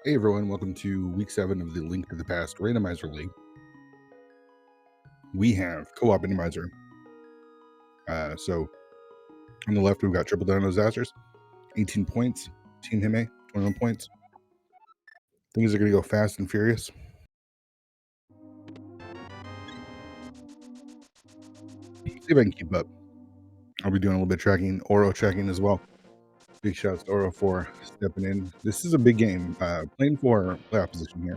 Hey everyone, welcome to week 7 of the Link to the Past Randomizer League. We have co-op randomizer. So on the left we've got Triple Dino Disasters, 18 points, Team Hime, 21 points. Things are going to go fast and furious. See if I can keep up. I'll be doing a little bit of tracking, Oro tracking as well. Big shouts to Oro for stepping in. This is a big game. Playing for playoff position here.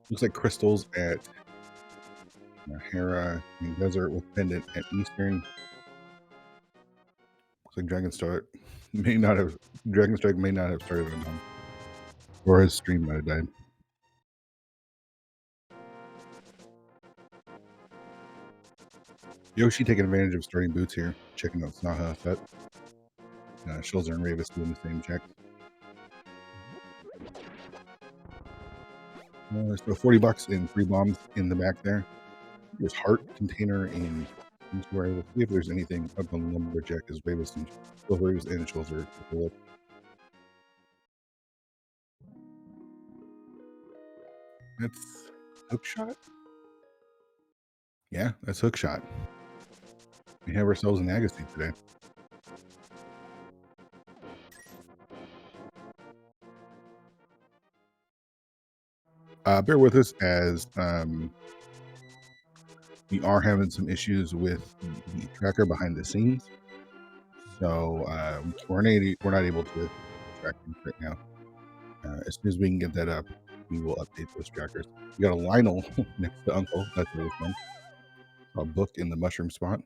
Looks like Crystals at Hera and Desert with Pendant at Eastern. Looks like Dragon Strike may not have started on time. Or his stream might have died. Yoshi taking advantage of starting boots here, checking out Snaha set. Schulzer and Ravis doing the same check. So 40 bucks and 3 bombs in the back there. There's heart container and where we'll see if there's anything up on the lumberjack as Ravis and Schulzer take a look. That's hook shot? Yeah, that's hook shot. We have ourselves an Agassi today. Bear with us as we are having some issues with the tracker behind the scenes. So we're not able to track things right now. As soon as we can get that up, we will update those trackers. We got a Lionel next to Uncle. That's really fun. Booked in the mushroom spot.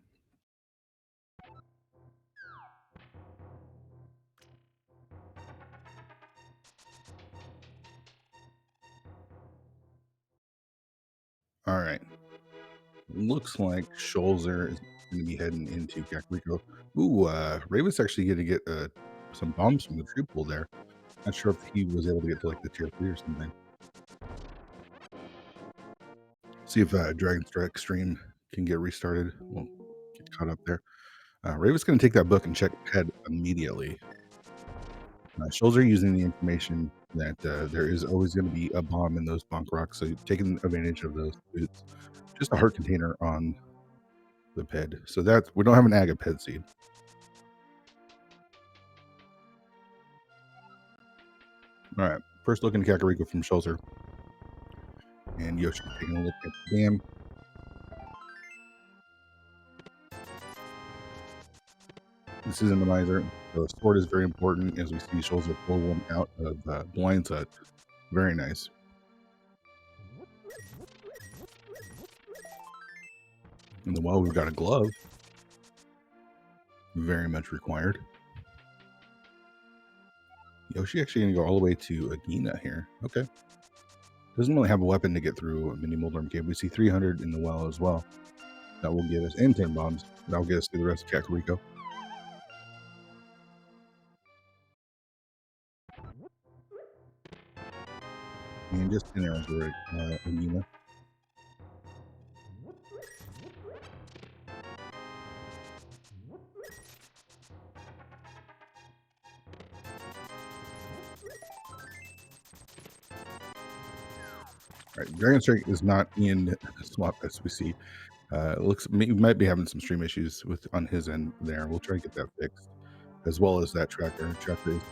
All right. Looks like Scholzer is going to be heading into Kakariko. Ooh, Ravis actually going to get some bombs from the tree pool there. Not sure if he was able to get to like the tier 3 or something. See if Dragon Strike stream can get restarted. We'll get caught up there. Ravis going to take that book and check head immediately. Scholzer using the information that there is always going to be a bomb in those bonk rocks, so taking advantage of those boots. Just a heart container on the ped. So that's, we don't have an Aga ped seed. All right, first look into Kakariko from Scholzer. And Yoshi taking a look at the dam. This is Randomizer. The sword is very important as we see Scholzer pull one out of Blind's Hut. Very nice. In the well, we've got a glove. Very much required. Yoshi actually going to go all the way to Agina here. Okay. Doesn't really have a weapon to get through a mini Moldorm cave. We see 300 in the well as well. That will get us, and 10 bombs. That will get us through the rest of Kakariko. And just 10 arrows were Agina. All right, Dragon Strike is not in swap as we see. It looks, we might be having some stream issues with on his end there. We'll try to get that fixed, as well as that tracker. Tracker is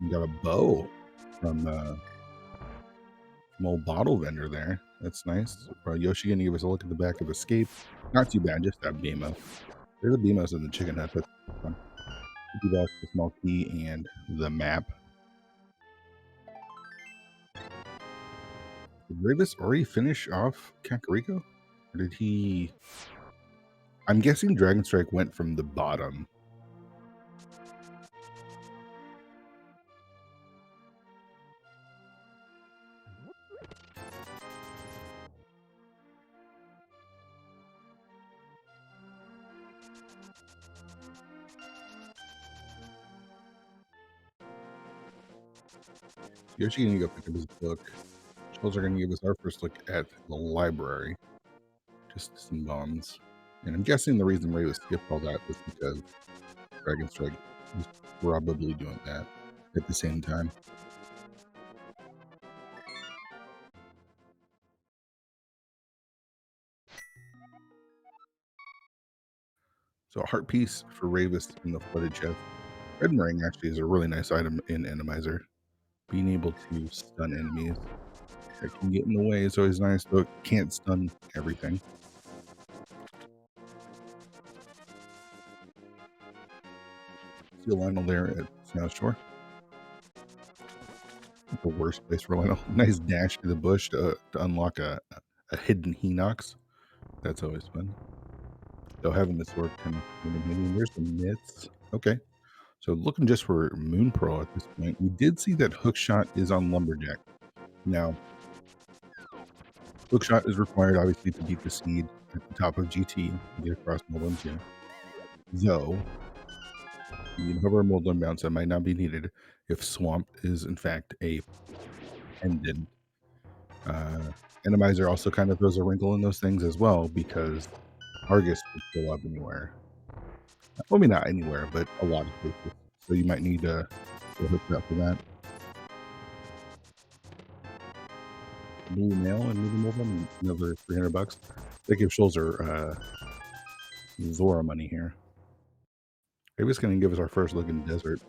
we got a bow from old bottle vendor there. That's nice. Yoshi gonna give us a look at the back of Escape. Not too bad, just that BMO. There's a BMOs in the chicken hut. That's fun. 50 bucks, the small key, and the map. Did Ravis already finish off Kakariko? Or did he? I'm guessing Dragon Strike went from the bottom. Yoshi gonna go pick up his book. Chills are gonna give us our first look at the library. Just some bombs. And I'm guessing the reason Ray was skipped all that was because Dragon Strike was probably doing that. at the same time. So a heart piece for Ravis in the flooded chest. Red meringue actually is a really nice item in Randomizer. Being able to stun enemies that can get in the way is always nice, but it can't stun everything. See a Lionel there at South Shore. The worst place for Lionel. Nice dash to the bush to unlock a hidden Hinox. That's always fun. So having the sword kind of maybe there's some myths. Okay. So looking just for Moon Pearl at this point, we did see that Hookshot is on Lumberjack. Now, Hookshot is required obviously to beat the seed at the top of GT and get across Mold 2. Though you can hover a Mold bounce that might not be needed if Swamp is in fact a pendant. Randomizer also kind of throws a wrinkle in those things as well because Argus could show up anywhere. Well, I mean, not anywhere, but a lot of places. So you might need to hook up for that. Blue mail and moving over them, another $300. They give Schulzer Zora money here. Maybe it's going to give us our first look in the desert.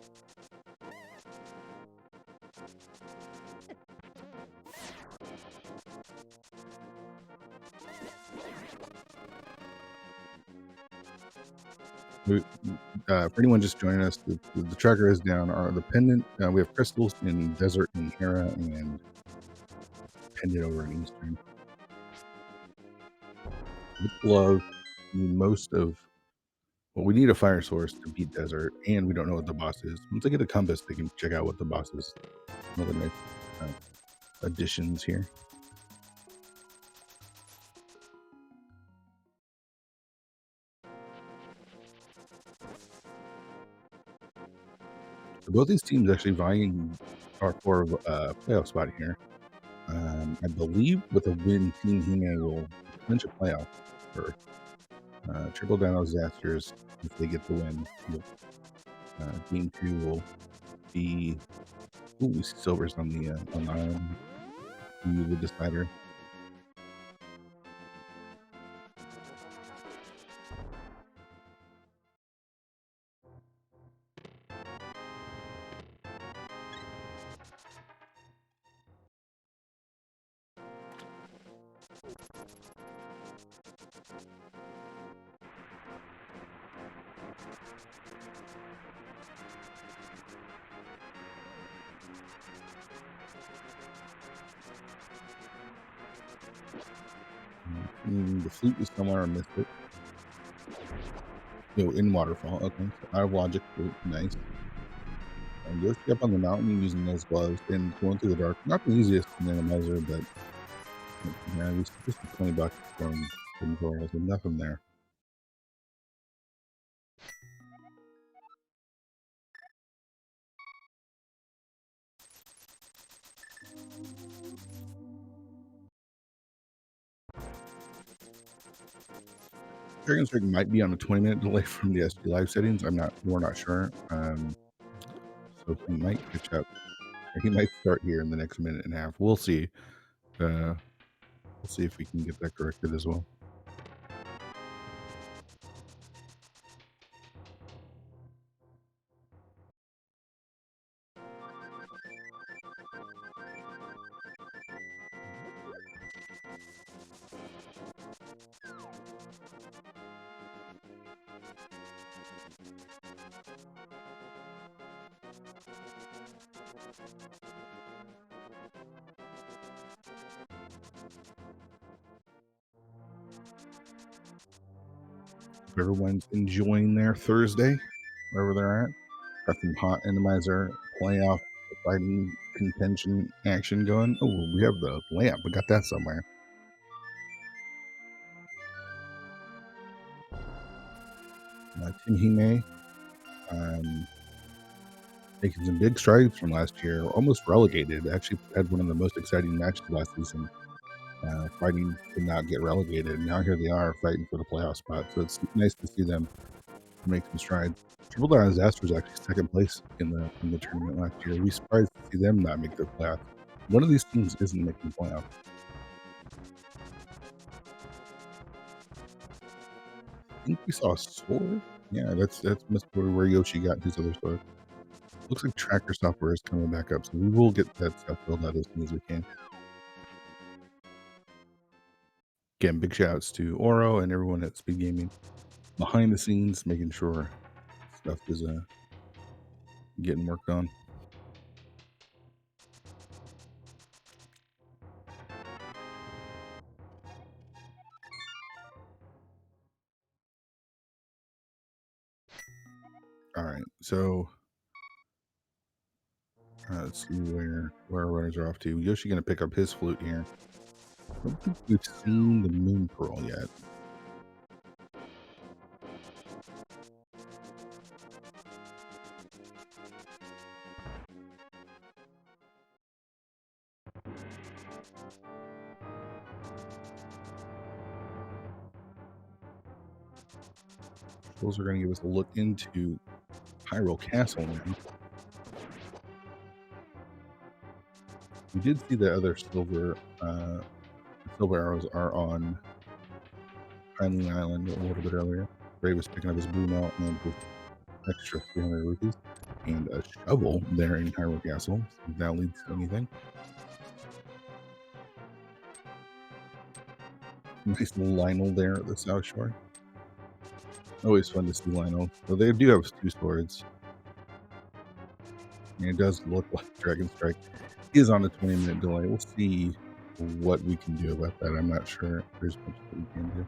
For anyone just joining us, the tracker is down. The pendant, we have crystals in desert in Hera and pendant over in Eastern. With glove, most of well, we need a fire source to beat desert, and we don't know what the boss is. Once they get a compass, they can check out what the boss is. Another nice additions here. So both these teams actually vying for a playoff spot here. I believe with a win, Team Hime will clinch a playoff for Triple Dino Disasters if they get the win. Team 2 will be. Ooh, we see Silver's on the island. The decider. The flute is somewhere. I missed it. In waterfall. Okay, so out of logic, flute, nice. And just up on the mountain using those gloves and going through the dark. Not the easiest randomizer, but yeah, at least just $20 from control. So nothing there. Dragon's Drake might be on a 20-minute delay from the SD Live settings. We're not sure. So he might catch up. Or he might start here in the next minute and a half. We'll see. We'll see if we can get that corrected as well. Hope everyone's enjoying their Thursday, wherever they're at. Got some hot randomizer playoff fighting contention action going. Oh, we have the lamp. We got that somewhere. Team Hime making some big strides from last year. Almost relegated. Actually had one of the most exciting matches last season. Fighting to not get relegated. Now here they are fighting for the playoff spot. So it's nice to see them make some strides. Triple Down Disaster was actually second place in the tournament last year. We surprised to see them not make the playoffs. One of these teams isn't making the playoffs. I think we saw a sword. Yeah, that's must be where Yoshi got his other sword. Looks like Tracker software is coming back up, so we will get that stuff filled out as soon as we can. Again, big shout outs to Oro and everyone at SpeedGaming behind the scenes, making sure stuff is getting worked on. All right, so let's see where our runners are off to. Yoshi gonna pick up his flute here. I don't think we've seen the Moon Pearl yet. Those are gonna give us a look into Hyrule Castle now. We did see the other silver arrows are on Pineland Island a little bit earlier. Ray was picking up his blue melt and with extra 300 rupees and a shovel there in Hyrule Castle. If that leads to anything. Nice little Lionel there at the South Shore. Always fun to see Lionel. So they do have 2 swords. And it does look like Dragon Strike is on a 20-minute delay. We'll see what we can do about that. I'm not sure if there's much that we can do.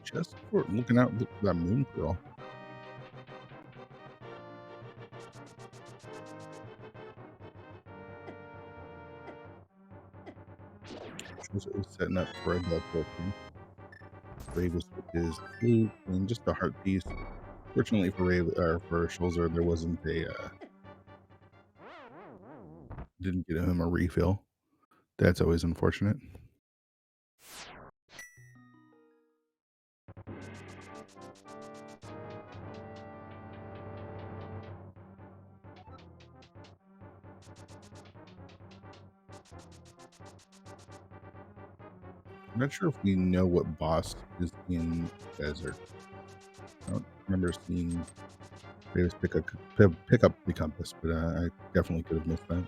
Just for looking out for that Moon Pearl. Shows it was setting up for a Blood 14. Ravis with his flute and just a heart piece. Fortunately for for Scholzer, there wasn't didn't get him a refill. That's always unfortunate. I'm not sure if we know what boss is in Desert. I don't remember seeing Ravis pick up the compass, but I definitely could have missed that.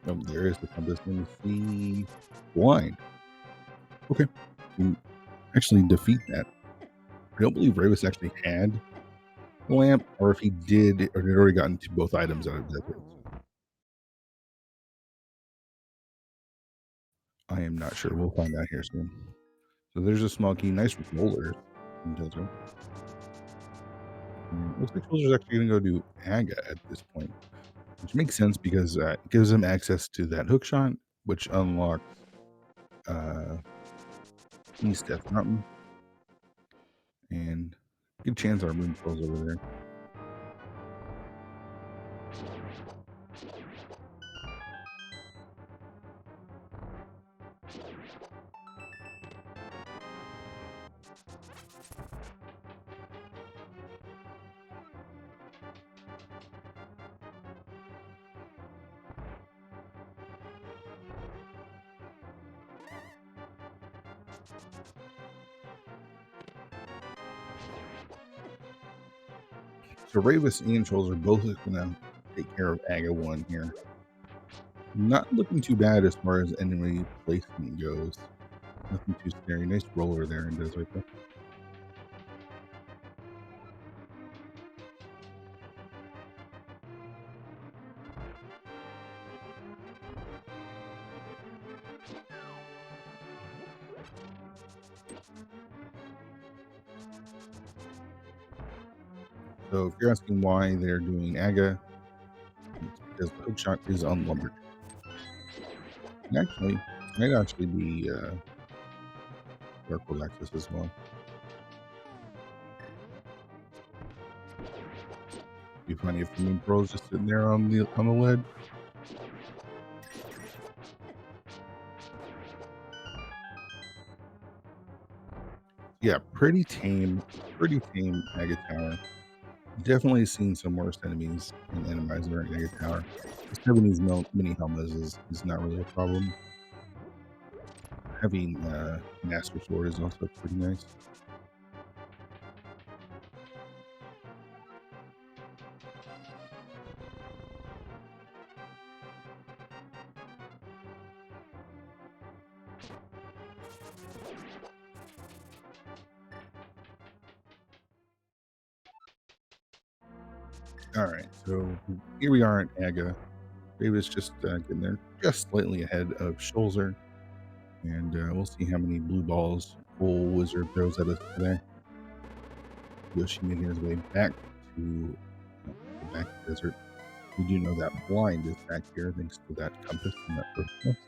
Oh, there is the compass. Let me see. Blind. Okay. Can actually defeat that. I don't believe Ravis actually had the lamp, or if he did, or had already gotten to both items out of Desert. I am not sure. We'll find out here soon. So there's a small key. Nice rollers in Desert. Looks like Shoulder's actually going to go to Aga at this point, which makes sense because it gives him access to that hook shot, which unlocks East Death Mountain. And good chance our Moon Pearl's over there. So Ravis and Trolls are both going to take care of Aga 1 here. Not looking too bad as far as enemy placement goes. Nothing too scary. Nice roller there in Desert. So if you're asking why they're doing AGA, it's because the hookshot is unlumbered. And actually, might actually be Darkwood access as well. Be funny if the Moon Pearl's just sitting there on the lead. Yeah, pretty tame Agate Tower. Definitely seen some worse enemies in Randomizer and Agate Tower. Just having these mini helmets is not really a problem. Having Master Sword is also pretty nice. Alright, so here we are at Aga. David's just getting there just slightly ahead of Scholzer. And we'll see how many blue balls Full Wizard throws at us today. Yoshi making his way back to the back desert. We do know that blind is back here thanks to that compass and that first quest.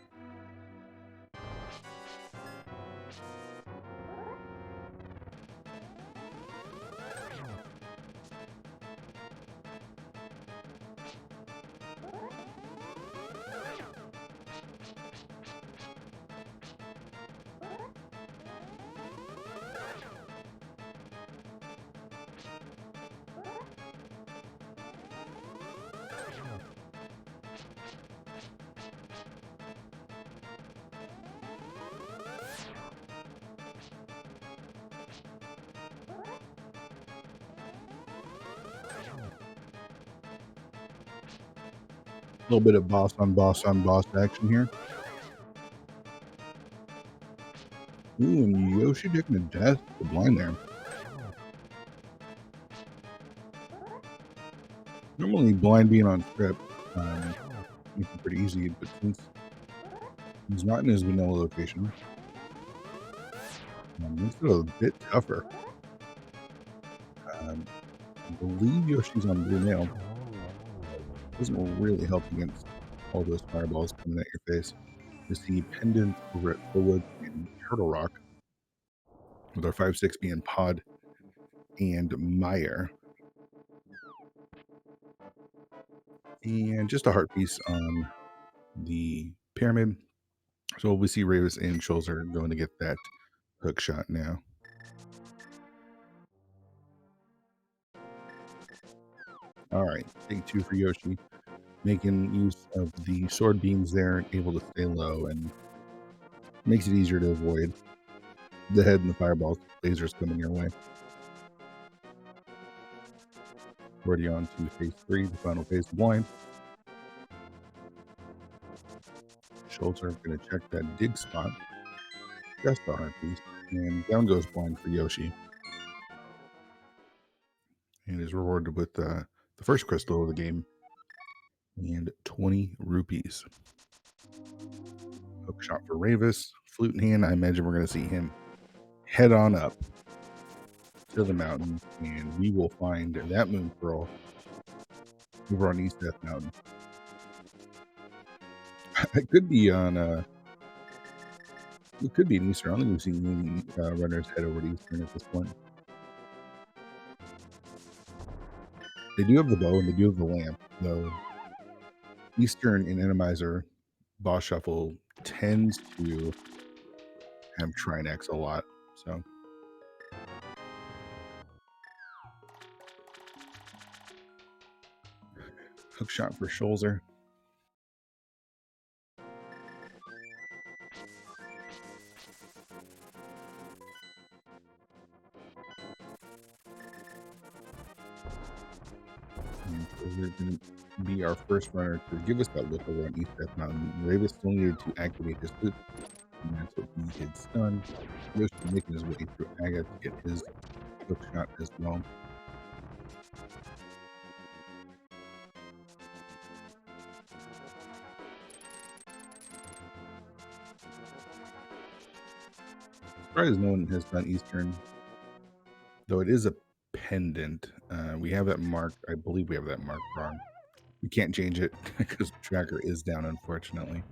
A little bit of boss on boss on boss action here. Ooh, and Yoshi taking a death to blind there. Normally, blind being on script makes it pretty easy, but since he's not in his vanilla location, makes it a bit tougher. I believe Yoshi's on blue nail. Doesn't really help against all those fireballs coming at your face. You see Pendant over at Fullwood and Turtle Rock with our 5-6 being Pod and Meyer. And just a heart piece on the pyramid. So we see Ravis and Scholzer going to get that hook shot now. All right, take 2 for Yoshi. Making use of the sword beams there, able to stay low, and makes it easier to avoid the head and the fireballs lasers coming your way. Already on to phase 3, the final phase of blind. Scholzer going to check that dig spot. Just a heart piece. And down goes blind for Yoshi. And is rewarded with the first crystal of the game. And 20 rupees. Hook shot for Ravis. Flute in hand. I imagine we're going to see him head on up to the mountain. And we will find that Moon Pearl over on East Death Mountain. It could be on it could be in Eastern. I don't think we've seen any runners head over to Eastern at this point. They do have the bow and they do have the lamp, though. Eastern and Randomizer boss shuffle tends to have Trinex a lot, so. Hook shot for Scholzer. Scholzer going to be our first runner to give us that look over on East Death Mountain. Ravis still needed to activate his loop, and that's what he had done. Yoshi making his way through Aga to get his hook shot as well. Surprised no one has done Eastern, though it is a pendant. We have that marked. I believe we have that marked wrong. We can't change it because the tracker is down, unfortunately.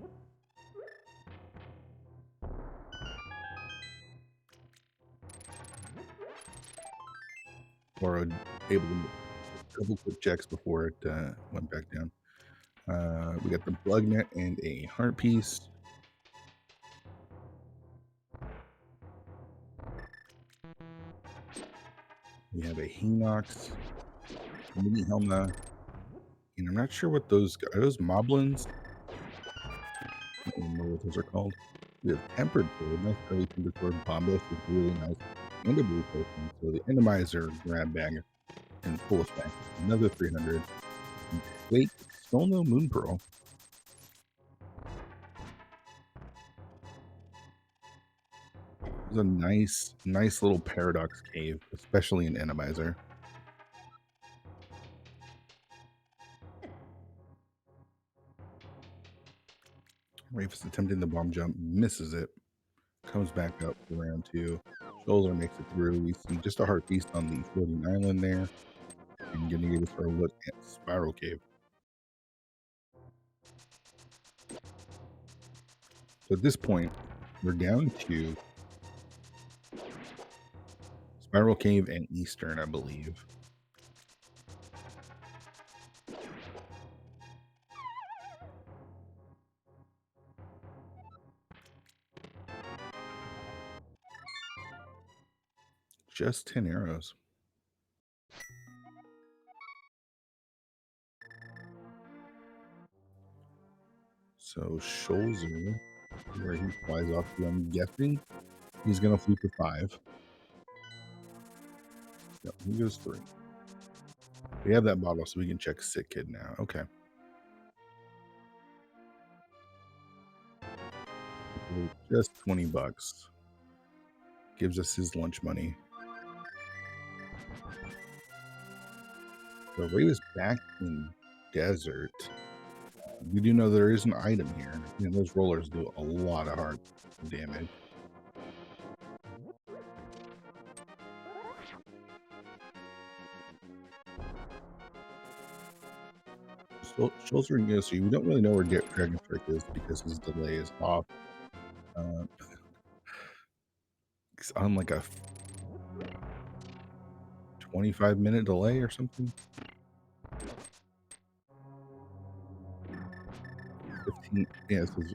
Or able to double quick checks before it went back down. We got the plug net and a heart piece. We have a Hinox, mini Helma, and I'm not sure what those are. Those Moblins? I don't remember what those are called. We have tempered sword, nice early tempered sword. Bombos is really nice, and a blue potion. So the Randomizer grab bag in full effect. Another 300. Wait, still no Moon Pearl. It's a nice little paradox cave, especially in Randomizer. Rafe is attempting the bomb jump, misses it, comes back up for round 2. Shoulder makes it through. We see just a heart feast on the floating island there. And gonna give us our look at Spiral Cave. So at this point, we're down to Spiral Cave and Eastern, I believe. Just 10 arrows. So Scholzer, where he flies off to, I'm guessing he's gonna fleet to 5. Yep, he goes 3. We have that bottle, so we can check Sick Kid now. Okay. Just 20 bucks. Gives us his lunch money. So Ray was back in desert. We do know there is an item here. You know, those rollers do a lot of hard damage. Shoulder and Yoshi, we don't really know where Dragon Strike is because his delay is off. It's on like a 25-minute delay or something. 15. Yeah, it says,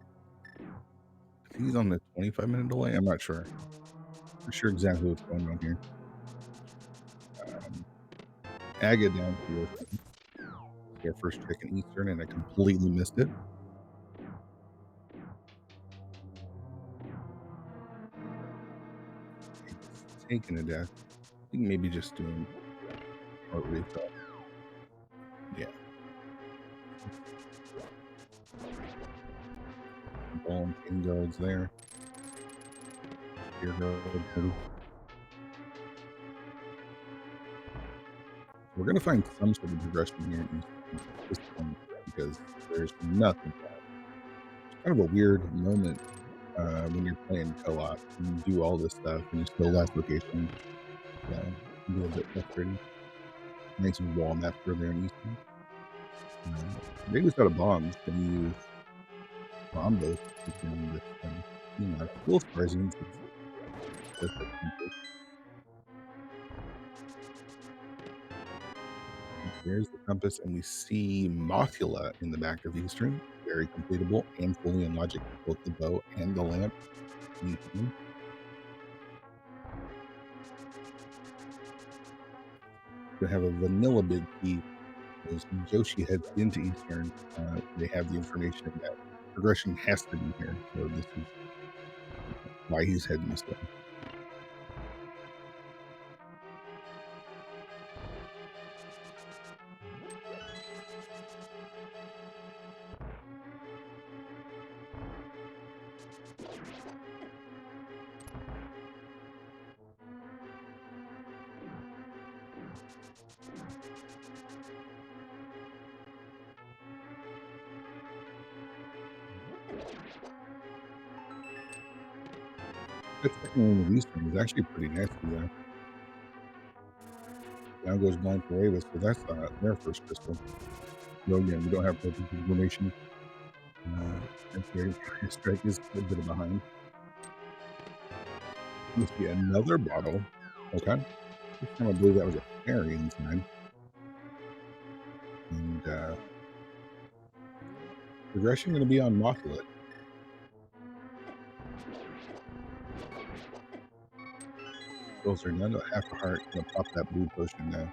I think he's on the 25-minute delay. I'm not sure. Not sure exactly what's going on here. Aga down to our first check in Eastern, and I completely missed it. Taking a death. I think maybe just doing heart rate though. Yeah. Ball and chain guards there. Spear guard. We're gonna find some sort of progression here at this point because there's nothing. It's kind of a weird moment when you're playing co-op and you do all this stuff and you still last location. Yeah, a little bit frustrating. Nice wall map further in Eastern. Maybe it's got a bomb. Can use bomb both in this thing. You know, it's a little surprising. There's the compass, and we see Mothula in the back of Eastern. Very completable and fully in logic with both the bow and the lamp. We have a vanilla big key. As Yoshi heads into Eastern, they have the information that progression has to be here. So this is why he's heading this way. That second one with Eastern is actually pretty nasty, though. Down goes blind for Avis, so that's their first crystal. So again, we don't have perfect information. Okay, Strike is a bit behind. We see another bottle. Okay. This time I believe that was a fairy inside. And progression going to be on Mothlet. Those are down to half a heart. Gonna pop that blue potion now.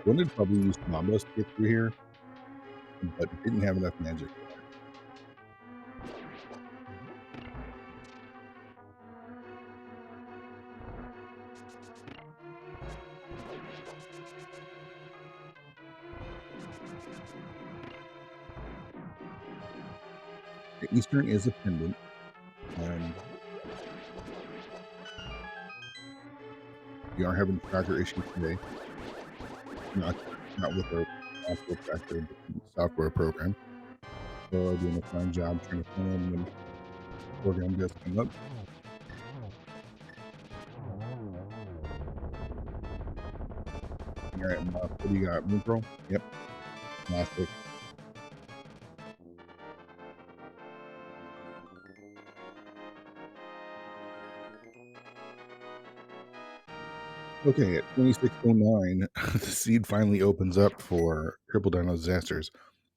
Wanted to probably use Combos to get through here, but didn't have enough magic. The Eastern is a pendant. We are having tracker issues today. Not with our actual tracker, but the software program. So doing a fine job trying to find them when the program does come up. All right, what do you got? Moon Pearl? Yep. Classic. Okay, at 26:09, the seed finally opens up for Triple Dino Disasters.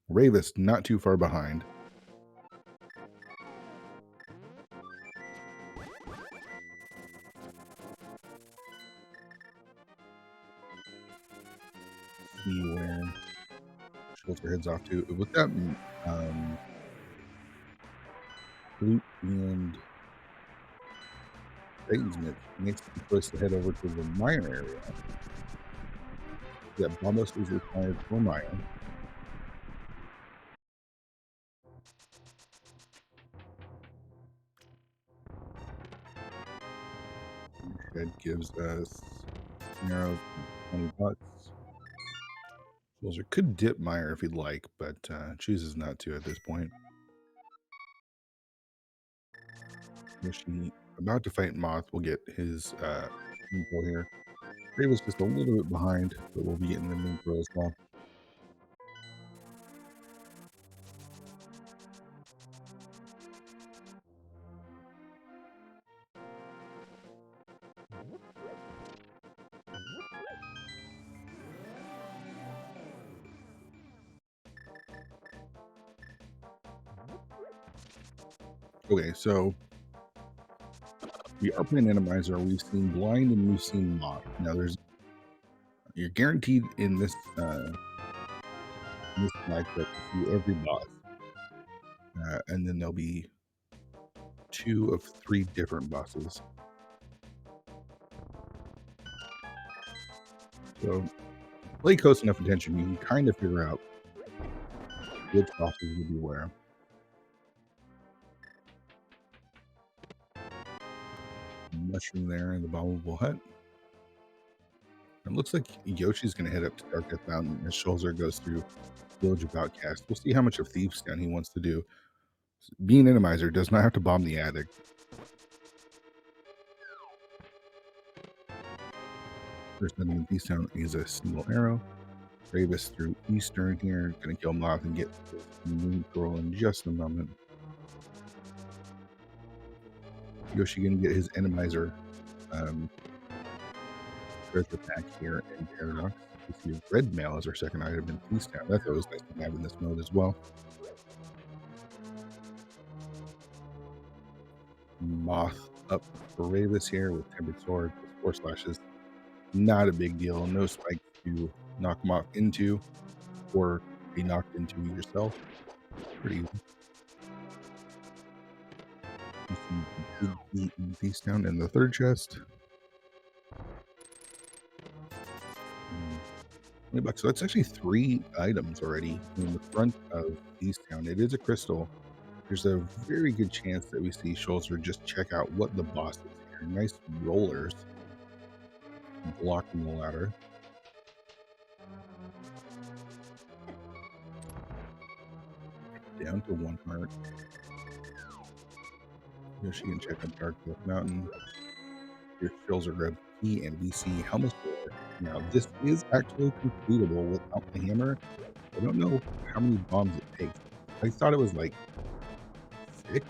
Ravis not too far behind. See where Shoulder heads off to. With that, Flute and Satan's makes the choice to head over to the Maya area. That Bombos is required for Maya. Shed gives us $20. Shoulder could dip Meyer if he'd like, but chooses not to at this point. She about to fight Moth. We'll get his info here. Ray was just a little bit behind, but we'll be getting the info as well. Okay, so we are playing Randomizer. We've seen Blind and we've seen Moth. Now you're guaranteed in this matchup to see every boss, and then there'll be 2 of 3 different bosses. So play close enough attention, you can kind of figure out which bosses will be where. Mushroom there in the Bombable Hut. It looks like Yoshi's going to head up to Dark Death Mountain as Shoulder goes through Village of Outcast. We'll see how much of Thieves Town he wants to do. Being Randomizer does not have to bomb the attic. First enemy in Thieves Town is a single arrow. Ravis through Eastern here. Going to kill Moth and get Moon Pearl in just a moment. Yoshi going to get his Randomizer treasure pack here in Paradox. We see Red Mail as our second item in Thieves Town. That's always nice to have in this mode as well. Moth up for Ravis here with Tempered Sword with 4 slashes. Not a big deal. No spike to knock him off into or be knocked into yourself. Pretty easy. Big beat in Thieves Town in the third chest. $20. So that's actually 3 items already in the front of Thieves Town. It is a crystal. There's a very good chance that we see Shoulder just check out what the boss is here. Nice rollers blocking the ladder. Down to 1 heart. Yoshi can check out Dark Death Mountain. Your skills are grab P and BC helmet score. Now, this is actually completable without the hammer. I don't know how many bombs it takes. I thought it was like 6.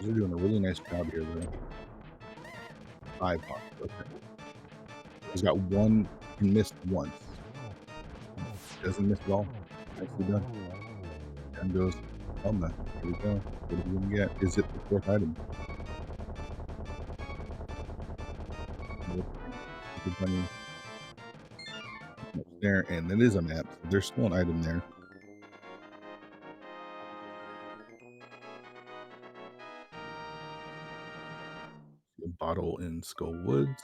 They're doing a really nice job here, though. 5 bombs. Okay. He's got 1 and missed once. Doesn't miss at all. Nicely done. Down goes Elma. Here we go. What are we gonna get? Is it the 4th item? Nope. Good bunny. There, and it is a map. So there's still an item there. A bottle in Skull Woods.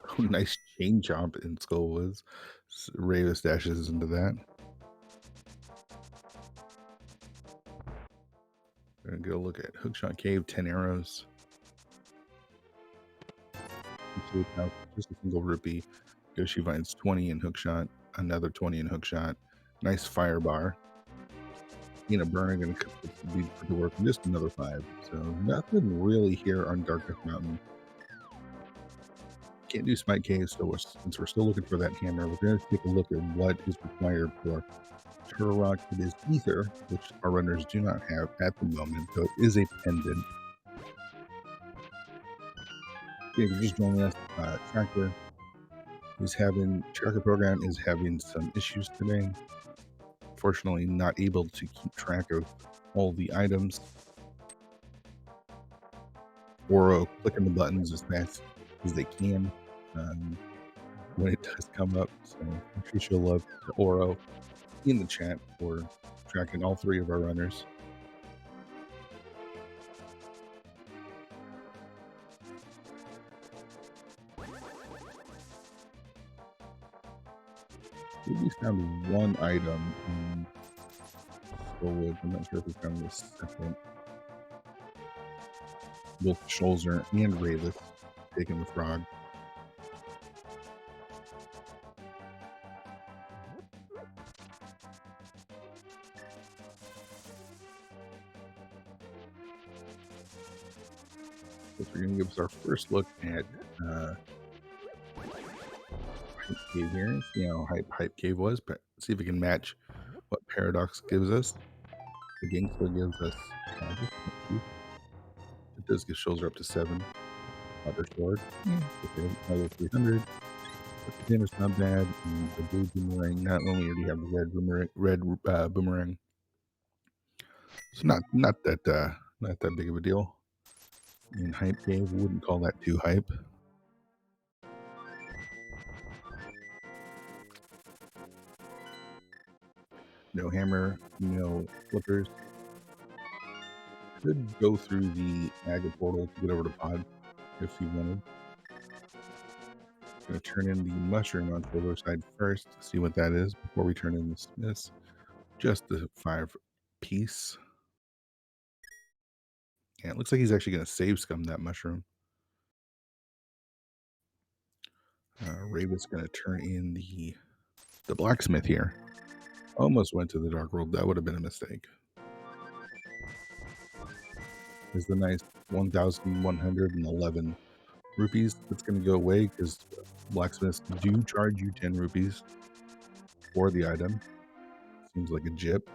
Oh, nice chain chomp in Skull Woods. Ravis dashes into that. We're gonna go look at Hookshot Cave, 10 arrows. Just a single rupee. Yoshi finds 20 in Hookshot, another 20 in Hookshot. Nice fire bar. Tina Burner gonna be put to work in just another 5. So nothing really here on Darkest Mountain. Can't do Smite Cave, so since we're still looking for that hammer, we're gonna take a look at what is required for Turtle Rock. It is Ether, which our runners do not have at the moment, so it is a pendant. If you're just joining us, Tracker program is having some issues today. Fortunately, not able to keep track of all the items or clicking the buttons as fast as they can when it does come up. So I'm sure she'll love Oro in the chat for tracking all 3 of our runners. We found 1 item in Skullwood. I'm not sure if we found the second. Both Scholzer and Ravis taking the frog. So we're going to give us our first look at Hype Cave here. See how Hype Cave was, but see if we can match what Paradox gives us. The Gangster gives us it does give Scholzer up to 7. Other sword, another 300. The container is not bad. And the blue boomerang, not only already have the red boomerang. It's not that big of a deal. In Hype Cave, wouldn't call that too hype. No hammer, no flippers. Could go through the Aga portal to get over to Pod if you wanted. Gonna turn in the mushroom on the other side first to see what that is before we turn in the Smiths. Just the 5 piece. Yeah, it looks like he's actually going to save scum that mushroom. Raven's going to turn in the blacksmith here. Almost went to the dark world. That would have been a mistake. Is the nice 1,111 rupees. That's going to go away because blacksmiths do charge you 10 rupees for the item. Seems like a jip.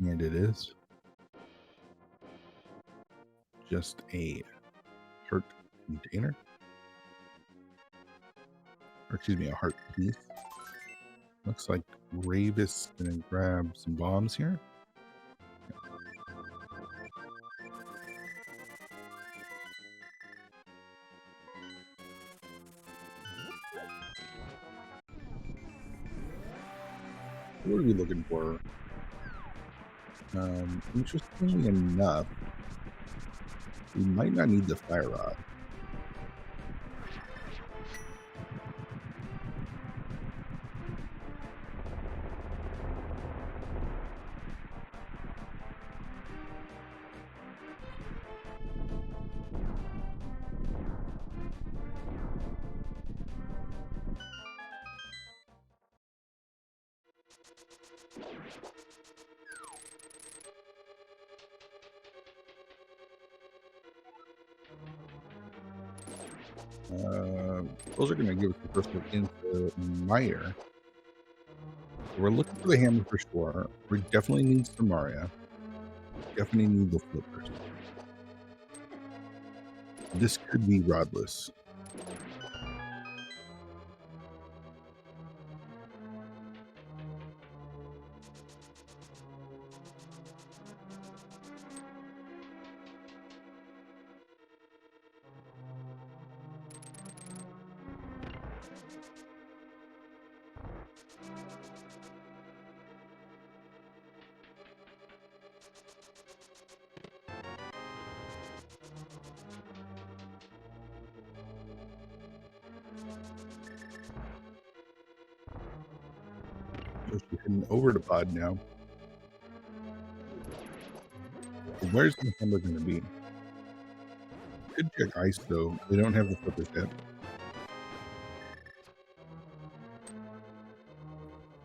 And it is just a heart container. Or excuse me, a heart piece. Looks like Ravis gonna grab some bombs here. What are we looking for? Interestingly enough, we might not need the fire rod. Those are gonna give us the first look into Meyer. We're looking for the hammer for sure. We definitely need Samaria. Definitely need the flippers. This could be rodless. We're heading over to pod now. Where's the hammer gonna be? Could check ice though. They don't have the flippers yet.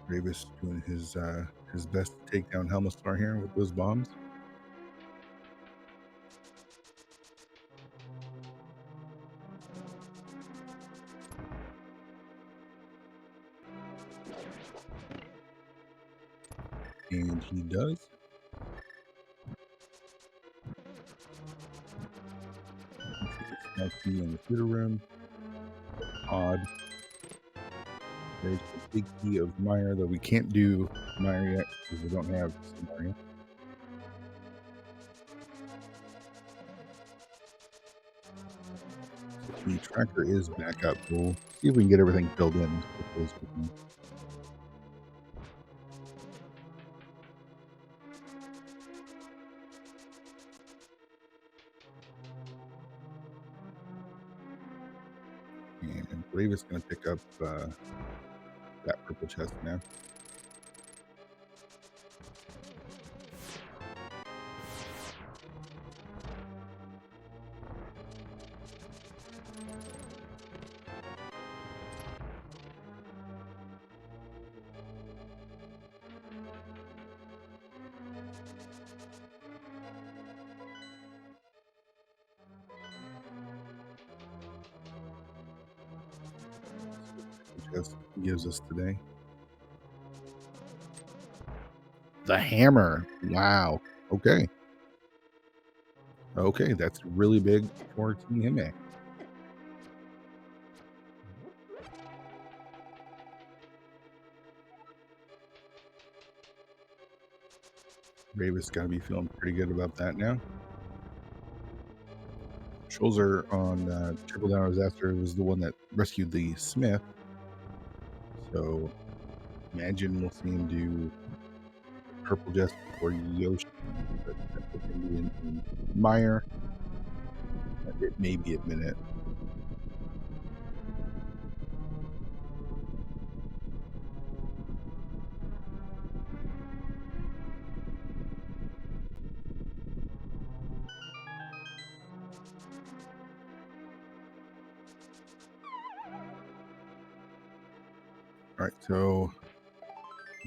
Ravis doing his best to take down Helmastar here with those bombs. And he does. Now key in the theater room. Odd. There's the big key of Meyer, though we can't do Meyer yet because we don't have Samaria. So the tracker is back up. We'll see if we can get everything filled in as quickly as we can. And Brave is going to pick up that purple chest now. Chest gives us today. The hammer. Wow. Okay. Okay, that's really big for Team Hime. Ravis got to be feeling pretty good about that now. Scholzer on Triple Down Disaster was the one that rescued the Smith. So imagine we'll see him do purple just for Yoshi, but in Meyer. It may be a minute. All right, so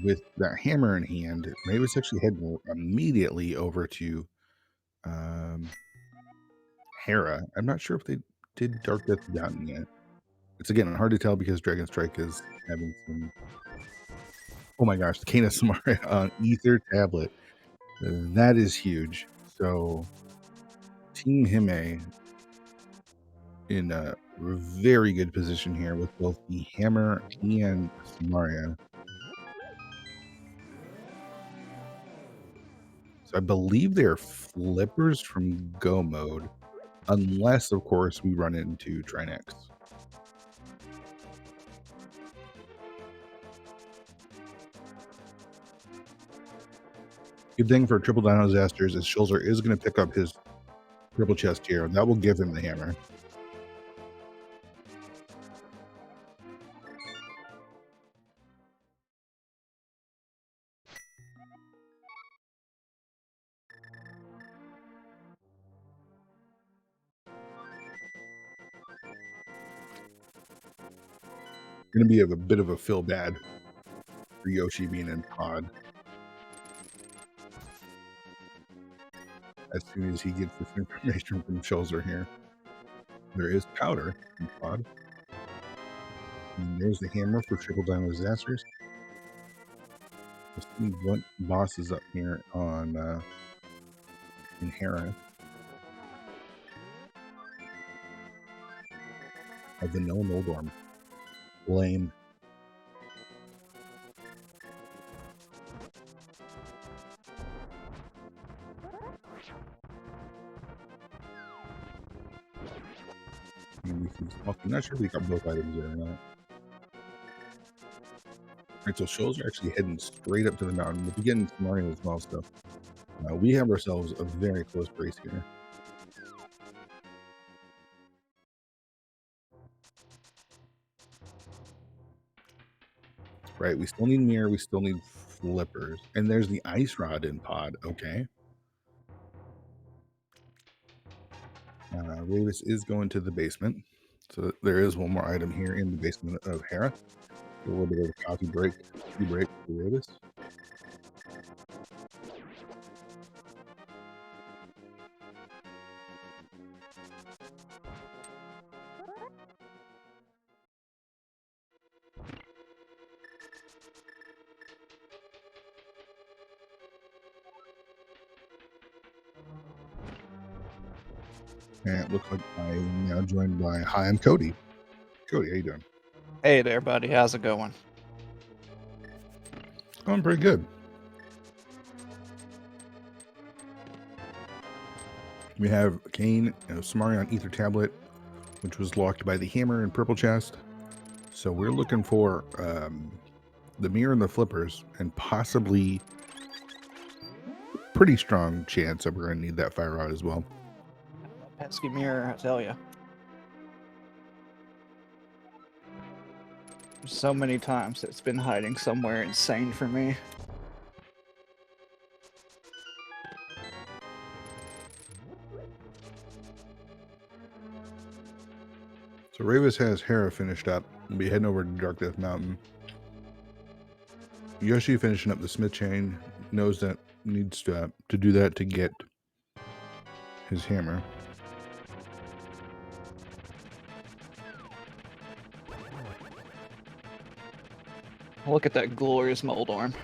with that hammer in hand, Ravis actually heading immediately over to Hera. I'm not sure if they did Dark Death Mountain yet. It's again hard to tell because Dragon Strike is having some. Oh my gosh, the Cane of Samaria on Ether Tablet. That is huge. So Team Hime in a very good position here with both the hammer and Samaria. So I believe they're flippers from Go mode, unless of course we run into Trinex. Good thing for Triple Dino Disasters is Scholzer is going to pick up his purple chest here, and that will give him the hammer. Going to be a bit of a feel bad for Yoshi being in pod. As soon as he gets this information from Scholzer here. There is powder in pod. And there's the hammer for triple down disasters. Let's see what boss is up here on in Hera. A vanilla Moldorm. Lame. And we can, I'm not sure if we got both items there or not. Alright, so shows are actually heading straight up to the mountain. We'll be getting some running as well, so we have ourselves a very close race here. Right, we still need mirror, we still need flippers. And there's the ice rod in pod, okay. Ravis is going to the basement. So there is one more item here in the basement of Hera. A little bit of a coffee break, tea break for Ravis. And it looks like I'm now joined by Hi, I'm Cody. Cody, how you doing? Hey there, buddy. How's it going? I'm pretty good. We have Kane, Samarion Ether Tablet, which was locked by the hammer and purple chest. So we're looking for the mirror and the flippers, and possibly pretty strong chance that we're going to need that fire rod as well. Pesky mirror, I tell you. So many times it's been hiding somewhere insane for me. So Ravis has Hera finished up. We'll be heading over to Dark Death Mountain. Yoshi finishing up the Smith chain, knows that needs to do that to get his hammer. Look at that glorious Moldorm.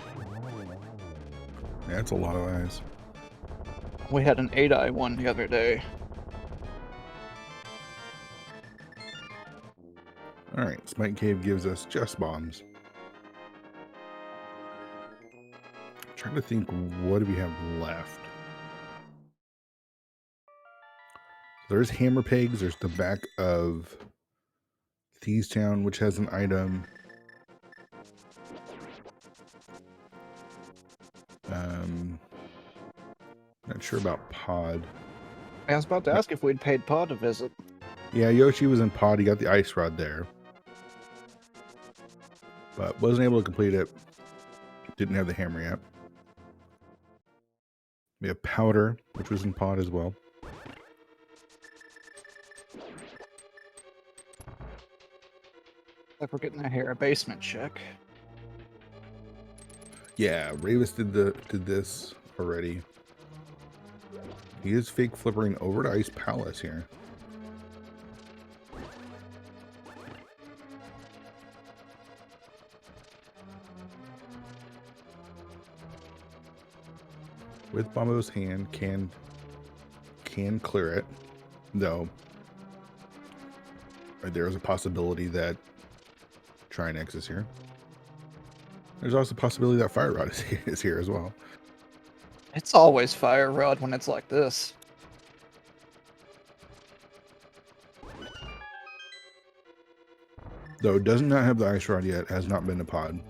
Yeah, that's a lot of eyes. We had an 8-eye one the other day. Alright, Smite Cave gives us just bombs. I'm trying to think, what do we have left? There's Hammer Pegs, there's the back of Thieves Town, which has an item. Not sure about Pod. I was about to ask if we'd paid Pod a visit. Yeah, Yoshi was in Pod, he got the ice rod there. But wasn't able to complete it. Didn't have the hammer yet. We have Powder, which was in Pod as well. Like we're getting a Hera basement check. Yeah, Ravis did this already. He is fake flippering over to Ice Palace here. With Bombo's hand, can clear it, though there is a possibility that Trinex is here. There's also a possibility that Fire Rod is here as well. It's always Fire Rod when it's like this. Though it does not have the Ice Rod yet, has not been a Pod.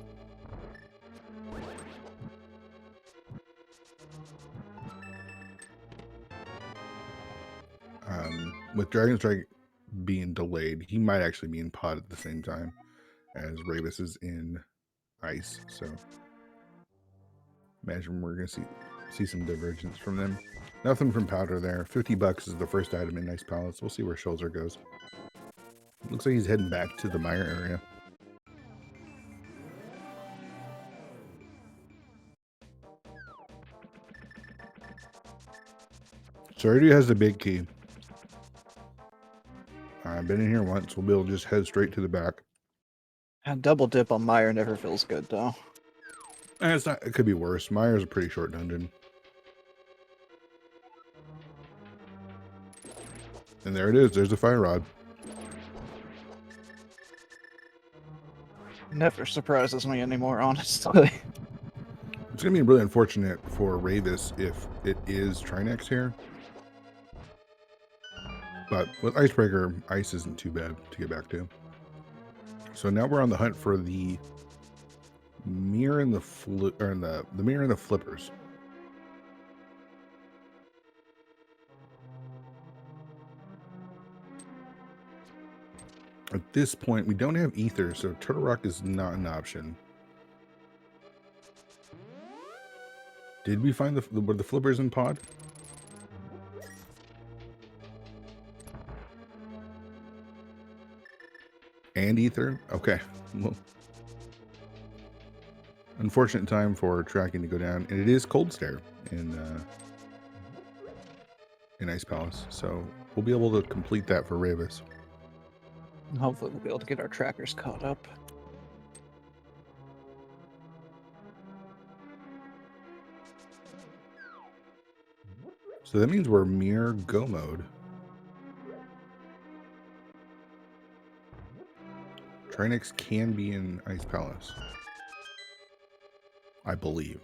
With Dragon Strike being delayed, he might actually be in Pod at the same time as Ravis is in Ice. So imagine we're gonna see some divergence from them. Nothing from Powder there. $50 is the first item in Ice Palace. We'll see where Shoulder goes. Looks like he's heading back to the mire area. So Sardu has the big key. I've been in here once. We'll be able to just head straight to the back. A double dip on Meyer never feels good, though. It's not. It could be worse. Meyer's a pretty short dungeon. And there it is. There's the fire rod. Never surprises me anymore, honestly. It's going to be really unfortunate for Ravis if it is Trinex here. But with Icebreaker, ice isn't too bad to get back to. So now we're on the hunt for the mirror and the mirror and the flippers. At this point, we don't have ether, so Turtle Rock is not an option. Did we find were the flippers in pod? And ether? Okay. Well, unfortunate time for tracking to go down. And it is Cold Stare in Ice Palace. So we'll be able to complete that for Ravis. And hopefully we'll be able to get our trackers caught up. So that means we're mirror go mode. Trinex can be in Ice Palace, I believe.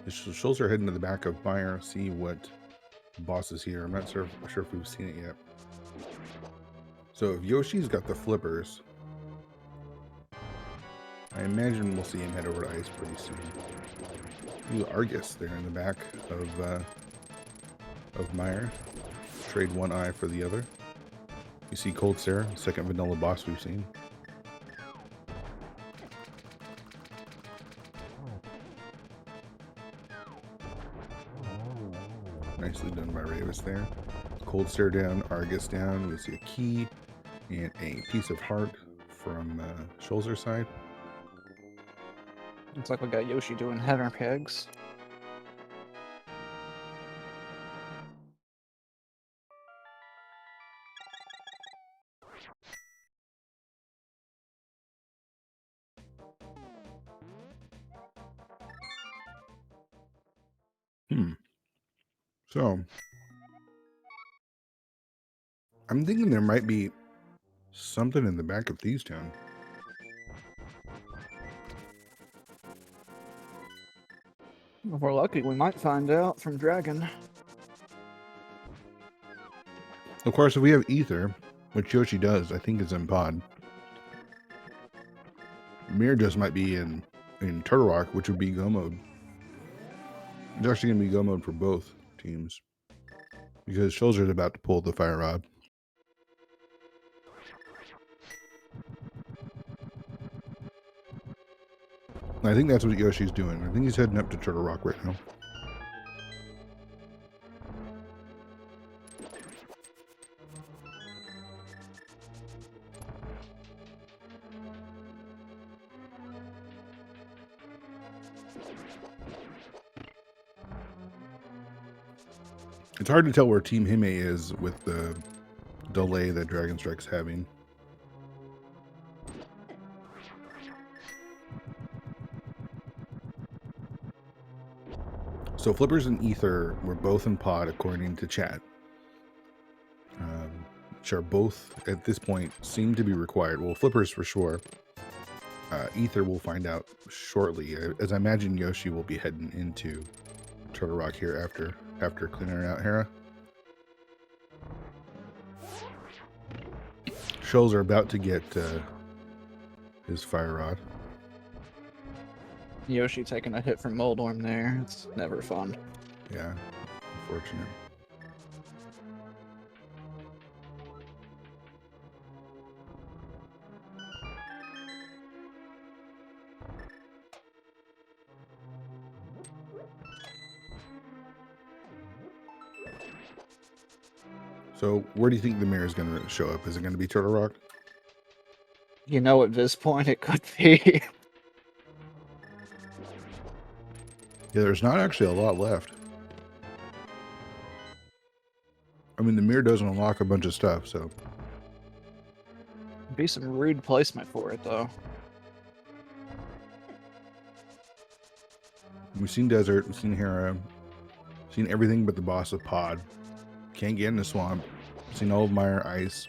The Shoals are heading to the back of Meyer, see what boss is here. I'm not sure if we've seen it yet. So if Yoshi's got the flippers, I imagine we'll see him head over to ice pretty soon. Ooh, Argus there in the back of Meyer. Trade one eye for the other. You see Cold Stare, second vanilla boss we've seen. Nicely done by Ravis there. Cold Stare down, Argus down. We see a key and a piece of heart from Shoal's side. Looks like we got Yoshi doing header pegs. So I'm thinking there might be something in the back of Thieves Town. If we're lucky, we might find out from Dragon. Of course, if we have Ether, which Yoshi does, I think is in pod. Mirror just might be in Turtle Rock, which would be Go mode. It's actually going to be Go mode for both teams. Because Shoulder's about to pull the fire rod. I think that's what Yoshi's doing. I think he's heading up to Turtle Rock right now. It's hard to tell where Team Hime is with the delay that Dragon Strike's having. So Flippers and Ether were both in pod according to chat. Which are both, at this point, seem to be required. Well, Flippers for sure. Ether we'll find out shortly. As I imagine Yoshi will be heading into Turtle Rock here after clearing out Hera. Shoals are about to get his fire rod. Yoshi taking a hit from Moldorm there. It's never fun. Yeah, unfortunate. So where do you think the mirror is going to show up? Is it going to be Turtle Rock? You know, at this point, it could be. Yeah, there's not actually a lot left. I mean, the mirror doesn't unlock a bunch of stuff, so. Be some rude placement for it, though. We've seen Desert, we've seen Hera, seen everything but the boss of Pod. Can't get in the swamp. Seen all of Mire Ice.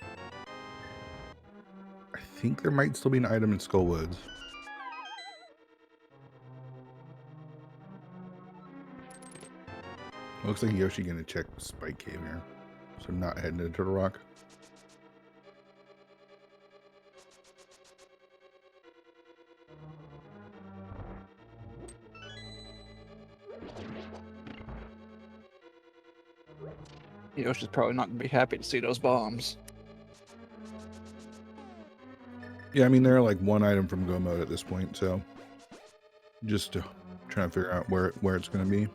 I think there might still be an item in Skullwoods. Looks like Yoshi gonna check Spike Cave here. So not heading to Turtle Rock. Yoshi's probably not going to be happy to see those bombs. Yeah, I mean, they're like one item from Go Mode at this point, so just trying to figure out where it's going to be.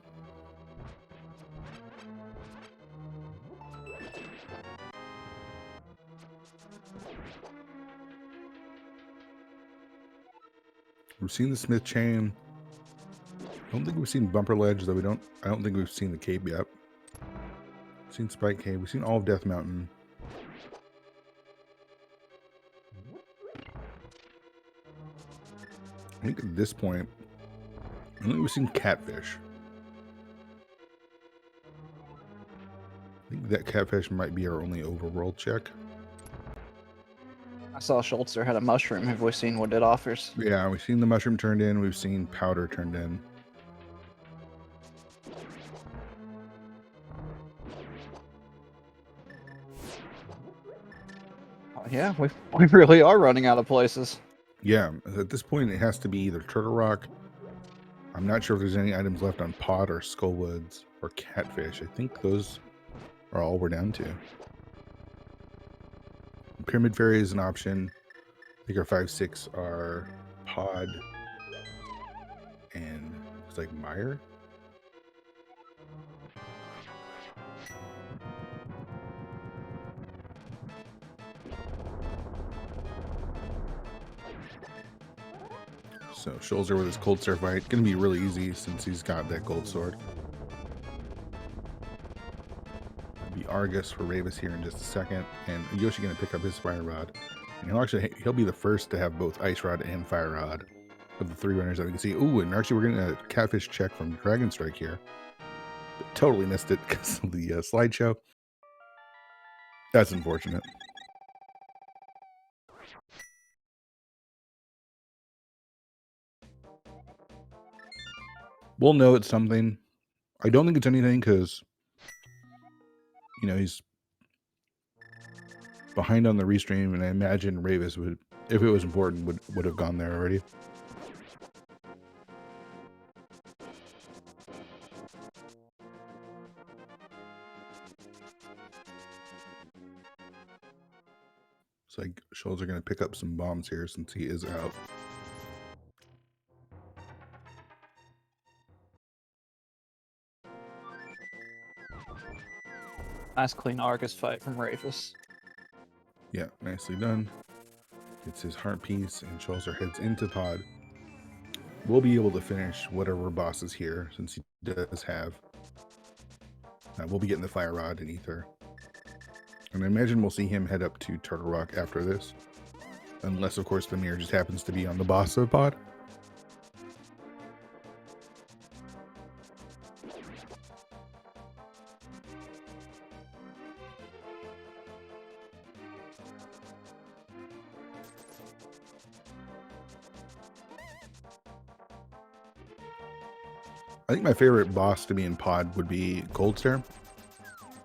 We've seen the Smith Chain. I don't think we've seen Bumper Ledge, though I don't think we've seen the cave yet. We've seen Spike Cave. We've seen all of Death Mountain. I think at this point, I think we've seen Catfish. I think that Catfish might be our only overworld check. I saw Schultzer had a mushroom. Have we seen what it offers? Yeah, we've seen the mushroom turned in. We've seen powder turned in. Oh, yeah, we really are running out of places. Yeah, at this point, it has to be either Turtle Rock. I'm not sure if there's any items left on Pod or Skullwoods or Catfish. I think those are all we're down to. Pyramid Fairy is an option. I think our 5-6 are Pod and it's like Mire. So Schulzer with his Cold Stare fight. Gonna be really easy since he's got that gold sword. It'll be Argus for Ravis here in just a second. And Yoshi gonna pick up his Fire Rod. And he'll be the first to have both Ice Rod and Fire Rod of the 3 runners that we can see. Ooh, and actually we're getting a Catfish check from Dragon Strike here. But totally missed it because of the slideshow. That's unfortunate. We'll know it's something. I don't think it's anything because, you know, he's behind on the restream, and I imagine Ravis would, if it was important, would have gone there already. It's like Schultz are going to pick up some bombs here since he is out. Nice clean Argus fight from Rafus. Yeah, nicely done. It's his heart piece, and Schultzer heads into Pod. We'll be able to finish whatever boss is here since he does have. We'll be getting the Fire Rod and Ether. And I imagine we'll see him head up to Turtle Rock after this. Unless, of course, the mirror just happens to be on the boss of Pod. I think my favorite boss to be in Pod would be Cold Stare.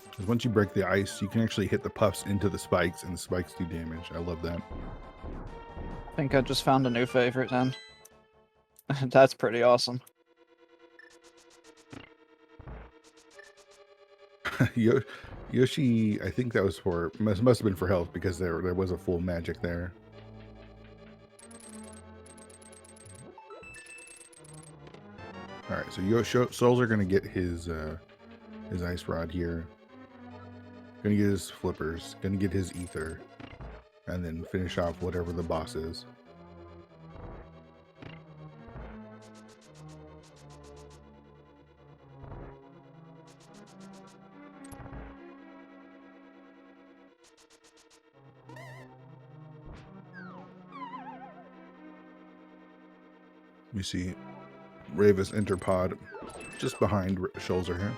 Because once you break the ice, you can actually hit the puffs into the spikes, and the spikes do damage. I love that. I think I just found a new favorite then. That's pretty awesome. Yoshi, I think that was for, must have been for health because there was a full magic there. All right, so Souls are going to get his Ice Rod here. Gonna get his flippers, gonna get his ether, and then finish off whatever the boss is. You see Ravis enter pod just behind Shoulder here.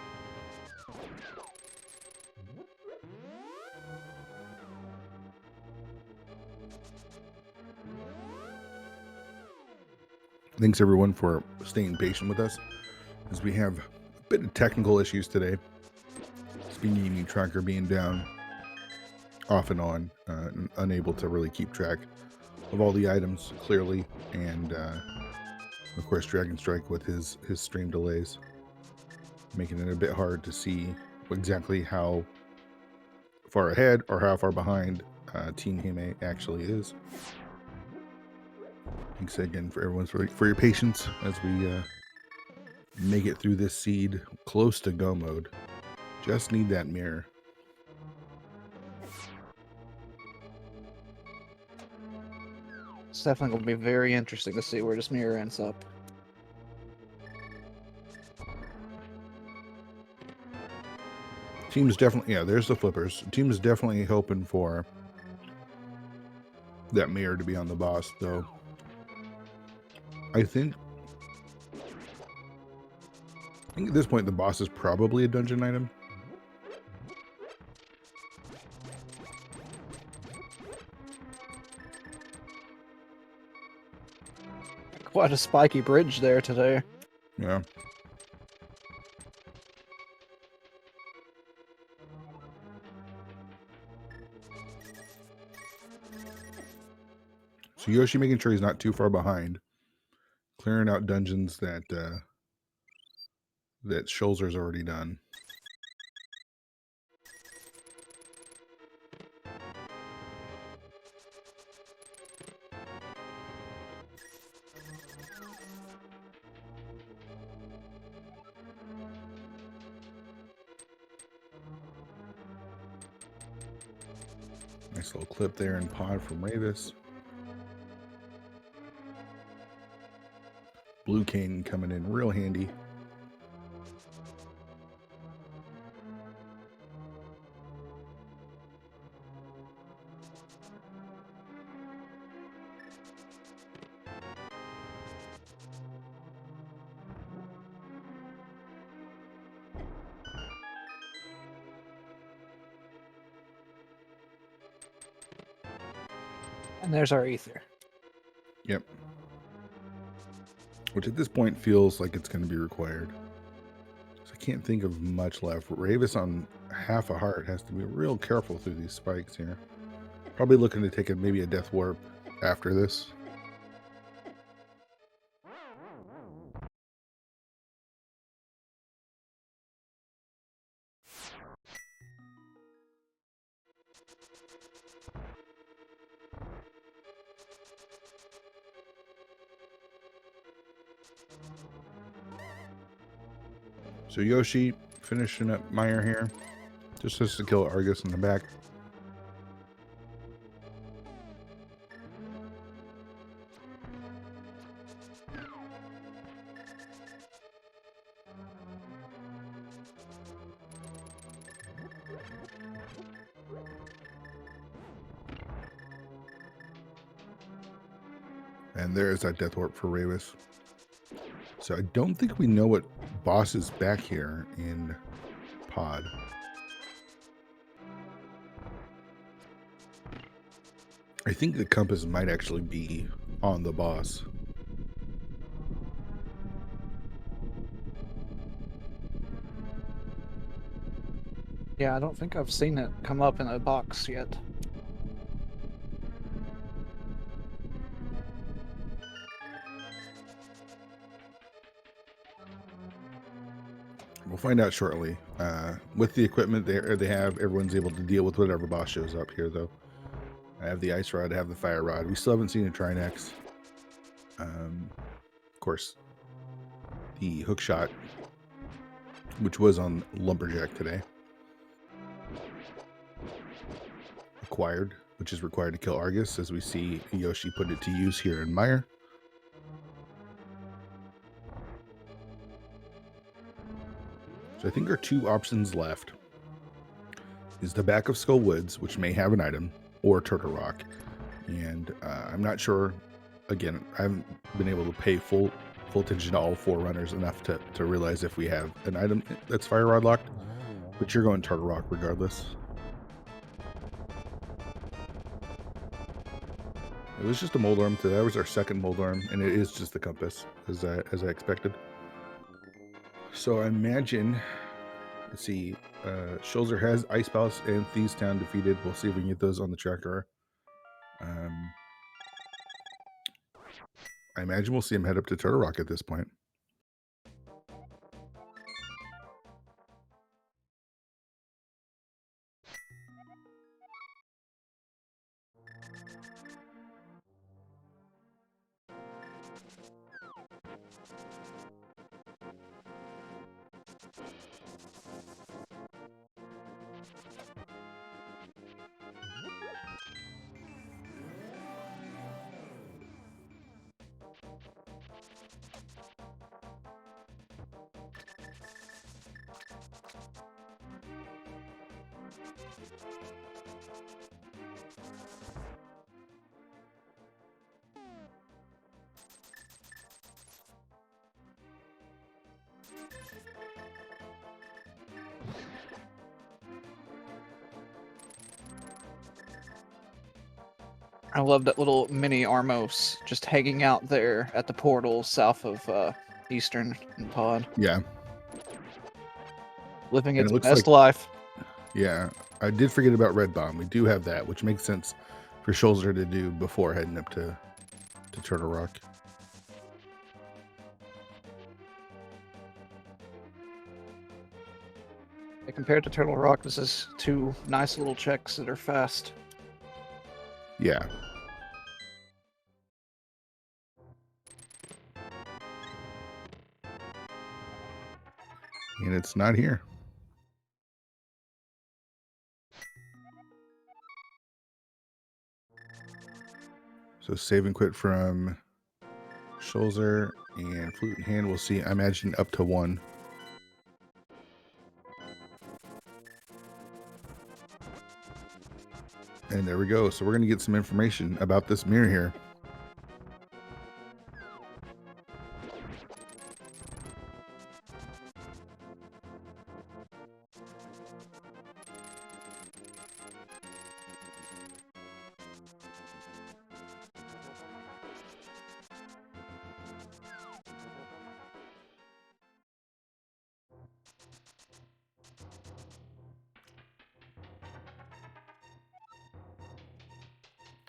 Thanks everyone for staying patient with us as we have a bit of technical issues today. SpeedGaming tracker being down off and on, unable to really keep track of all the items clearly, and of course Dragon Strike with his stream delays, making it a bit hard to see exactly how far ahead or how far behind Team Hime actually is. Thanks again for everyone for your patience as we make it through this seed close to go mode. Just need that mirror. It's definitely going to be very interesting to see where this mirror ends up. Team's definitely, yeah, there's the flippers. Team is definitely hoping for that mirror to be on the boss, though. I think at this point the boss is probably a dungeon item. Quite a spiky bridge there today. Yeah. So Yoshi making sure he's not too far behind, clearing out dungeons that that Shoulder's already done. Nice little clip there in pod from Ravis. Blue Cane coming in real handy. And there's our ether. Yep. Which at this point feels like it's going to be required. So I can't think of much left. Ravis on half a heart has to be real careful through these spikes here. Probably looking to take maybe a death warp after this. So Yoshi finishing up Meyer here. Just has to kill Argus in the back. And there's that death warp for Ravis. So I don't think we know what boss is back here in pod. I think the compass might actually be on the boss. Yeah, I don't think I've seen it come up in a box yet. We'll find out shortly. With the equipment they have, everyone's able to deal with whatever boss shows up here, though. I have the ice rod, I have the fire rod. We still haven't seen a Trinex. Of course, the hook shot, which was on Lumberjack today. required, which is required to kill Argus, as we see Yoshi put it to use here in Mire. So I think our 2 options left is the back of Skull Woods, which may have an item, or Turtle Rock. And I'm not sure. Again, I haven't been able to pay full attention to all 4 runners enough to realize if we have an item that's Fire Rod locked. But you're going Turtle Rock regardless. It was just a mold arm. That was our second mold arm, and it is just the compass, as I expected. So I imagine, let's see, Schulzer has Ice Palace and Thieves Town defeated. We'll see if we can get those on the tracker. I imagine we'll see him head up to Turtle Rock at this point. I love that little mini Armos just hanging out there at the portal south of Eastern and Pod. Yeah. Living And its it looks best like, life. Yeah. I did forget about Red Bomb. We do have that, which makes sense for Schulzer to do before heading up to Turtle Rock. Compared to Turtle Rock, this is 2 nice little checks that are fast. Yeah. And it's not here. So save and quit from Schulzer and Flute in Hand. We'll see, I imagine, up to 1. And there we go. So we're going to get some information about this mirror here.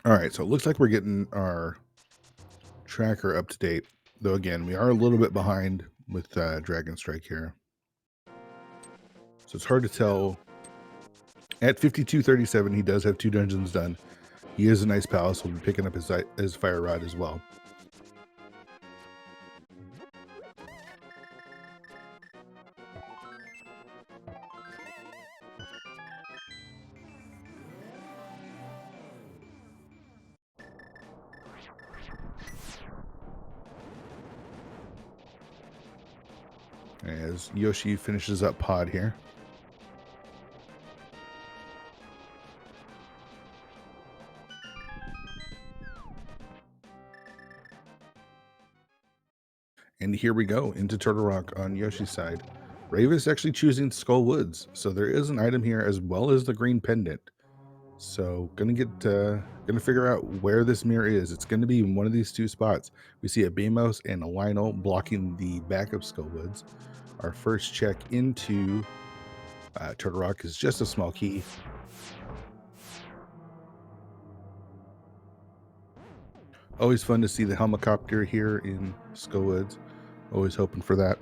All right, so it looks like we're getting our tracker up to date. Though, again, we are a little bit behind with Dragon Strike here. So it's hard to tell. At 52:37, he does have 2 dungeons done. He is a nice palace. We'll be picking up his Fire Rod as well. As Yoshi finishes up Pod here. And here we go into Turtle Rock on Yoshi's side. Rave is actually choosing Skull Woods, so there is an item here as well as the green pendant. So gonna figure out where this mirror is. It's gonna be in one of these 2 spots. We see a Beamos and a Lionel blocking the back of Skull Woods. Our first check into Turtle Rock is just a small key. Always fun to see the helicopter here in Skull Woods. Always hoping for that.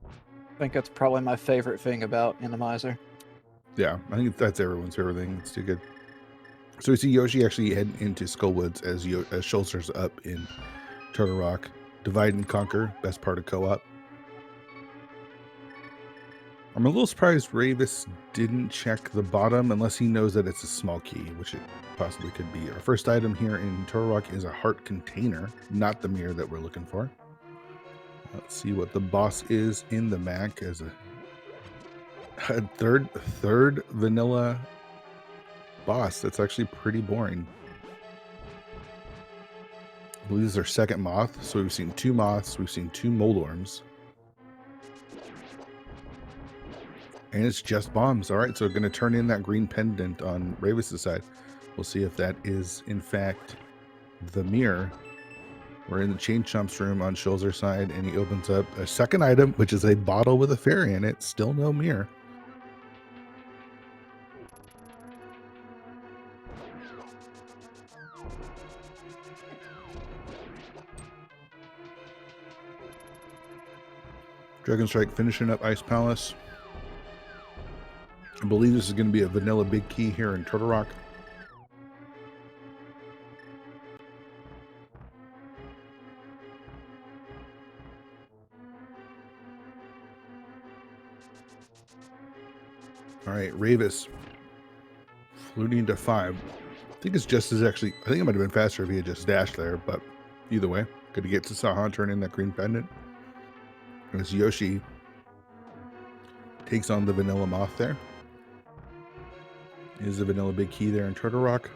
I think that's probably my favorite thing about Randomizer. Yeah, I think that's everyone's favorite thing. It's too good. So we see Yoshi actually heading into Skull Woods as Schulzer's up in Turtle Rock. Divide and conquer, best part of co-op. I'm a little surprised Ravis didn't check the bottom unless he knows that it's a small key, which it possibly could be. Our first item here in Turtle Rock is a heart container, not the mirror that we're looking for. Let's see what the boss is in the Mac as a third vanilla boss. That's actually pretty boring. I believe this is our second moth. So we've seen 2 moths, we've seen 2 mold worms. And it's just bombs. All right, so we're going to turn in that green pendant on Ravis' side. We'll see if that is, in fact, the mirror. We're in the Chain Chomp's room on Schulzer's side, and he opens up a second item, which is a bottle with a fairy in it. Still no mirror. Dragon Strike finishing up Ice Palace. I believe this is going to be a vanilla big key here in Turtle Rock. All right, Ravis fluting to 5. I think it's just as actually, I think it might have been faster if he had just dashed there, but either way, good to get to Sahan turn in that green pendant. As Yoshi takes on the vanilla moth there. Is the vanilla big key there in Turtle Rock.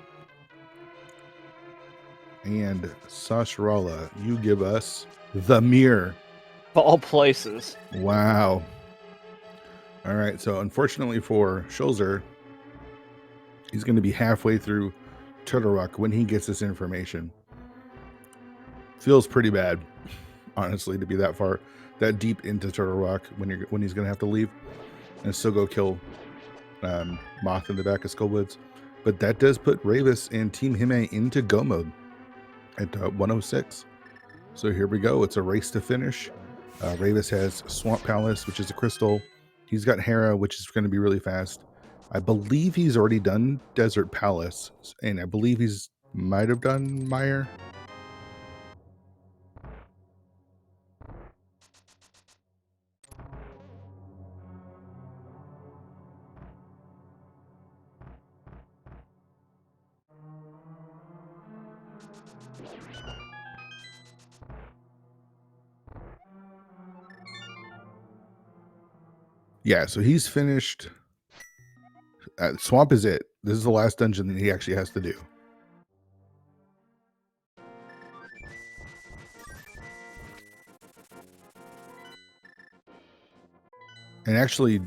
And Sasharala, you give us the mirror. Of all places. Wow. All right, so unfortunately for Schulzer, he's going to be halfway through Turtle Rock when he gets this information. Feels pretty bad, honestly, to be that deep into Turtle Rock when he's going to have to leave and still go kill Moth in the back of Skullwoods. But that does put Ravis and Team Hime into go mode at 106. So here we go. It's a race to finish. Ravis has Swamp Palace, which is a crystal. He's got Hera, which is going to be really fast. I believe he's already done Desert Palace, and I believe he's might have done Mire. Yeah, so he's finished. Swamp is it. This is the last dungeon that he actually has to do. And actually,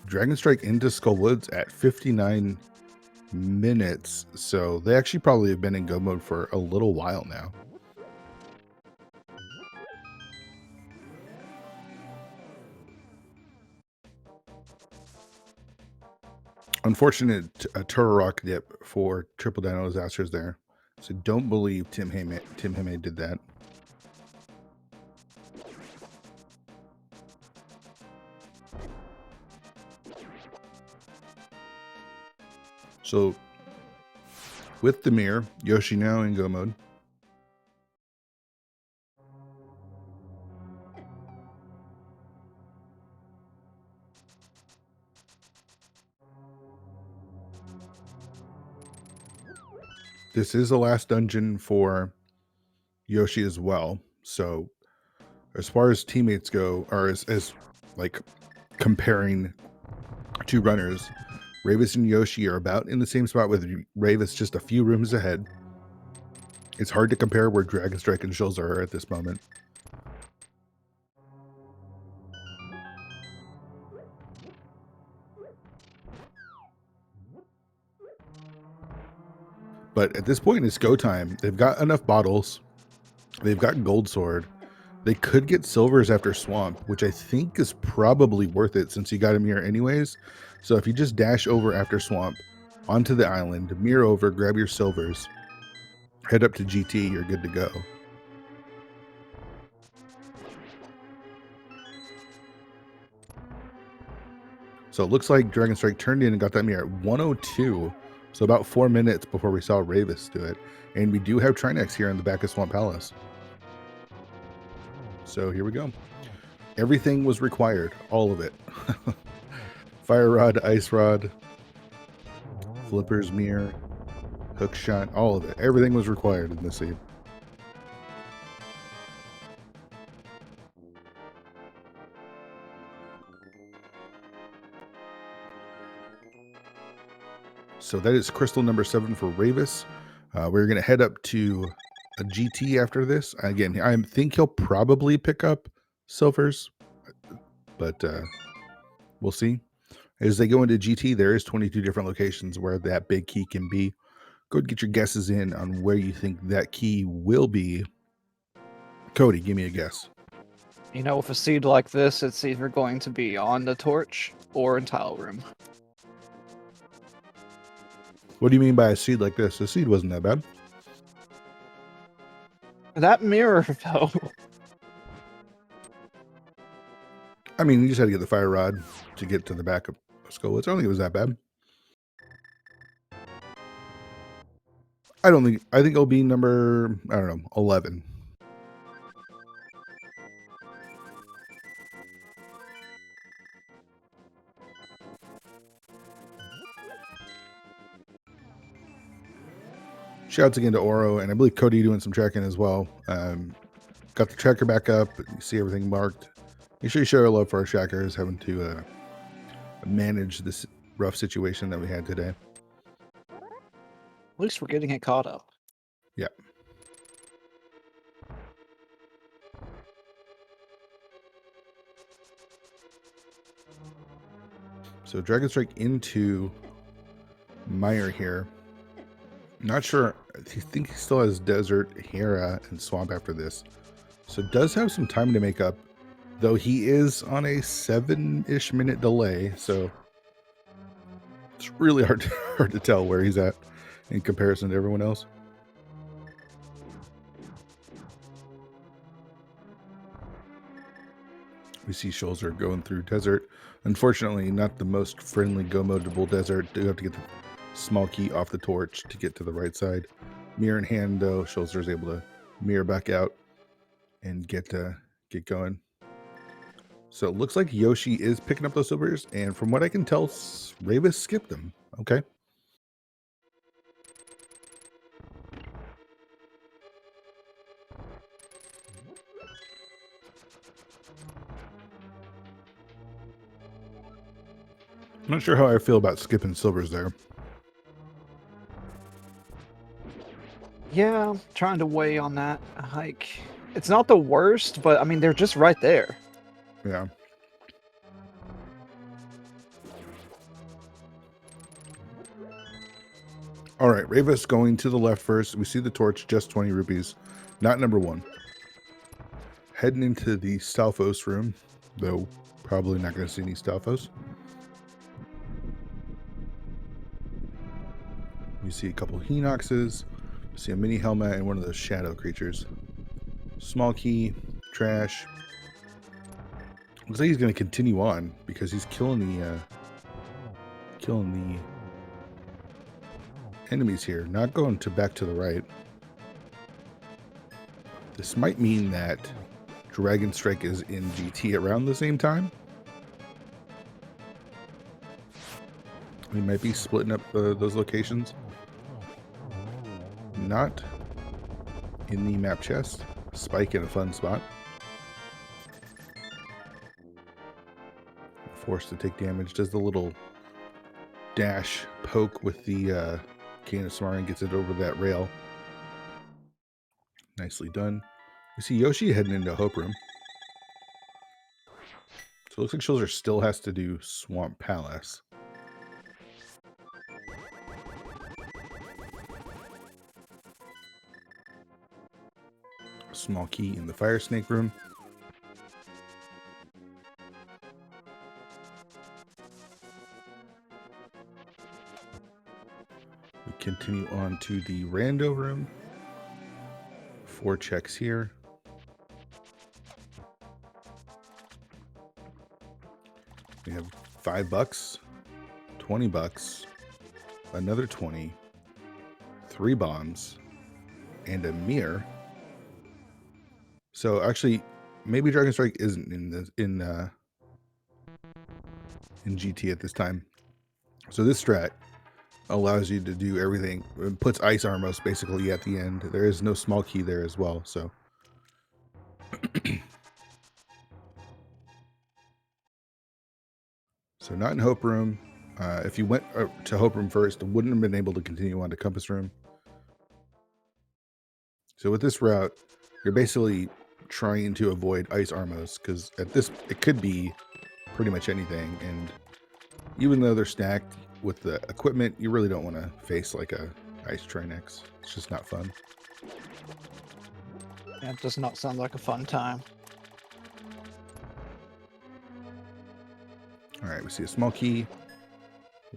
Dragon Strike into Skullwoods at 59 minutes. So they actually probably have been in go mode for a little while now. Unfortunate Turtle Rock dip for Triple Dino Disasters there. So don't believe Tim Hime did that. So with the mirror, Yoshi now in go mode. This is the last dungeon for Yoshi as well. So as far as teammates go, or as like comparing two runners, Ravis and Yoshi are about in the same spot, with Ravis just a few rooms ahead. It's hard to compare where Dragon Strike and Schulzer are at this moment. But at this point, it's go time. They've got enough bottles. They've got Gold Sword. They could get silvers after Swamp, which I think is probably worth it since you got a mirror anyways. So if you just dash over after Swamp onto the island, mirror over, grab your silvers, head up to GT, you're good to go. So it looks like Dragon Strike turned in and got that mirror at 102. So about 4 minutes before we saw Ravis do it. And we do have Trinex here in the back of Swamp Palace. So here we go. Everything was required, all of it. Fire rod, ice rod, flippers, mirror, hook shot, all of it. Everything was required in this scene. So that is crystal number 7 for Ravis. We're going to head up to a GT after this. Again, I think he'll probably pick up silvers, but we'll see. As they go into GT, there is 22 different locations where that big key can be. Go and get your guesses in on where you think that key will be. Cody, give me a guess. You know, with a seed like this, it's either going to be on the torch or in tile room. What do you mean by a seed like this? The seed wasn't that bad. That mirror, though. I mean, you just had to get the fire rod to get to the back of Skullwoods. I don't think it was that bad. I think it'll be number, I don't know, 11. Shouts again to Oro, and I believe Cody doing some checking as well. Got the tracker back up. You see everything marked. Make sure you show our love for our shackers having to manage this rough situation that we had today. At least we're getting it caught up. Yeah. So Dragon Strike into Meyer here. Not sure. I think he still has Desert, Hera, and Swamp after this. So does have some time to make up, though he is on a 7-ish minute delay. So it's really hard to tell where he's at in comparison to everyone else. We see Scholzer going through Desert. Unfortunately, not the most friendly go-modable Desert. Do have to get the small key off the torch to get to the right side. Mirror in hand, though, Scholzer is able to mirror back out and get going. So it looks like Yoshi is picking up those silvers, and from what I can tell, Ravis skipped them. Okay. I'm not sure how I feel about skipping silvers there. Yeah, I'm trying to weigh on that. Like, it's not the worst, but I mean, they're just right there. Yeah. All right, Ravis going to the left first. We see the torch, just 20 rupees, not number 1. Heading into the Stalfos room, though probably not going to see any Stalfos. We see a couple Hinoxes, we see a mini helmet, and one of those shadow creatures. Small key, trash. Looks like he's going to continue on because he's killing the enemies here. Not going back to the right. This might mean that Dragon Strike is in GT around the same time. We might be splitting up those locations. Not in the map chest. Spike in a fun spot. Forced to take damage. Does the little dash poke with the Cane of Smart and gets it over that rail. Nicely done. We see Yoshi heading into Hope Room. So it looks like Scholzer still has to do Swamp Palace. Small key in the Fire Snake room. We continue on to the Rando room. 4 checks here. We have $5, $20, another 20, 3 bombs, and a mirror. So actually, maybe Dragon Strike isn't in in GT at this time. So this strat allows you to do everything. It puts Ice Armos basically at the end. There is no small key there as well. So so not in Hope Room. If you went to Hope Room first, wouldn't have been able to continue on to Compass Room. So with this route, you're basically trying to avoid Ice Armos because at this, it could be pretty much anything. And even though they're stacked with the equipment, you really don't want to face like a Ice Trinex. It's just not fun. Yeah, it does not sound like a fun time. All right, we see a small key.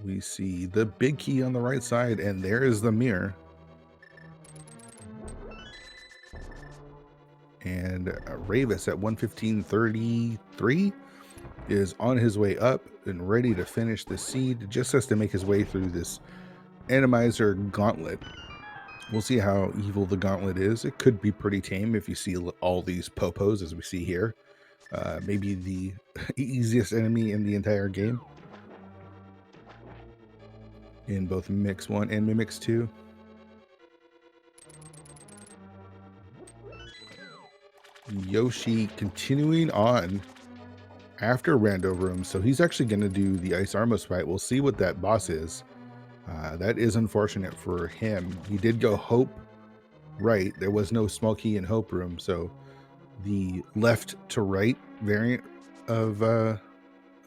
We see the big key on the right side, and there is the mirror. And Ravis at 115.33 is on his way up and ready to finish the seed. Just has to make his way through this Randomizer gauntlet. We'll see how evil the gauntlet is. It could be pretty tame if you see all these popos as we see here. Maybe the easiest enemy in the entire game in both Mix 1 and Mimics 2. Yoshi continuing on after Rando Room. So he's actually going to do the Ice Armos fight. We'll see what that boss is. That is unfortunate for him. He did go Hope right. There was no small key in Hope Room. So the left to right variant of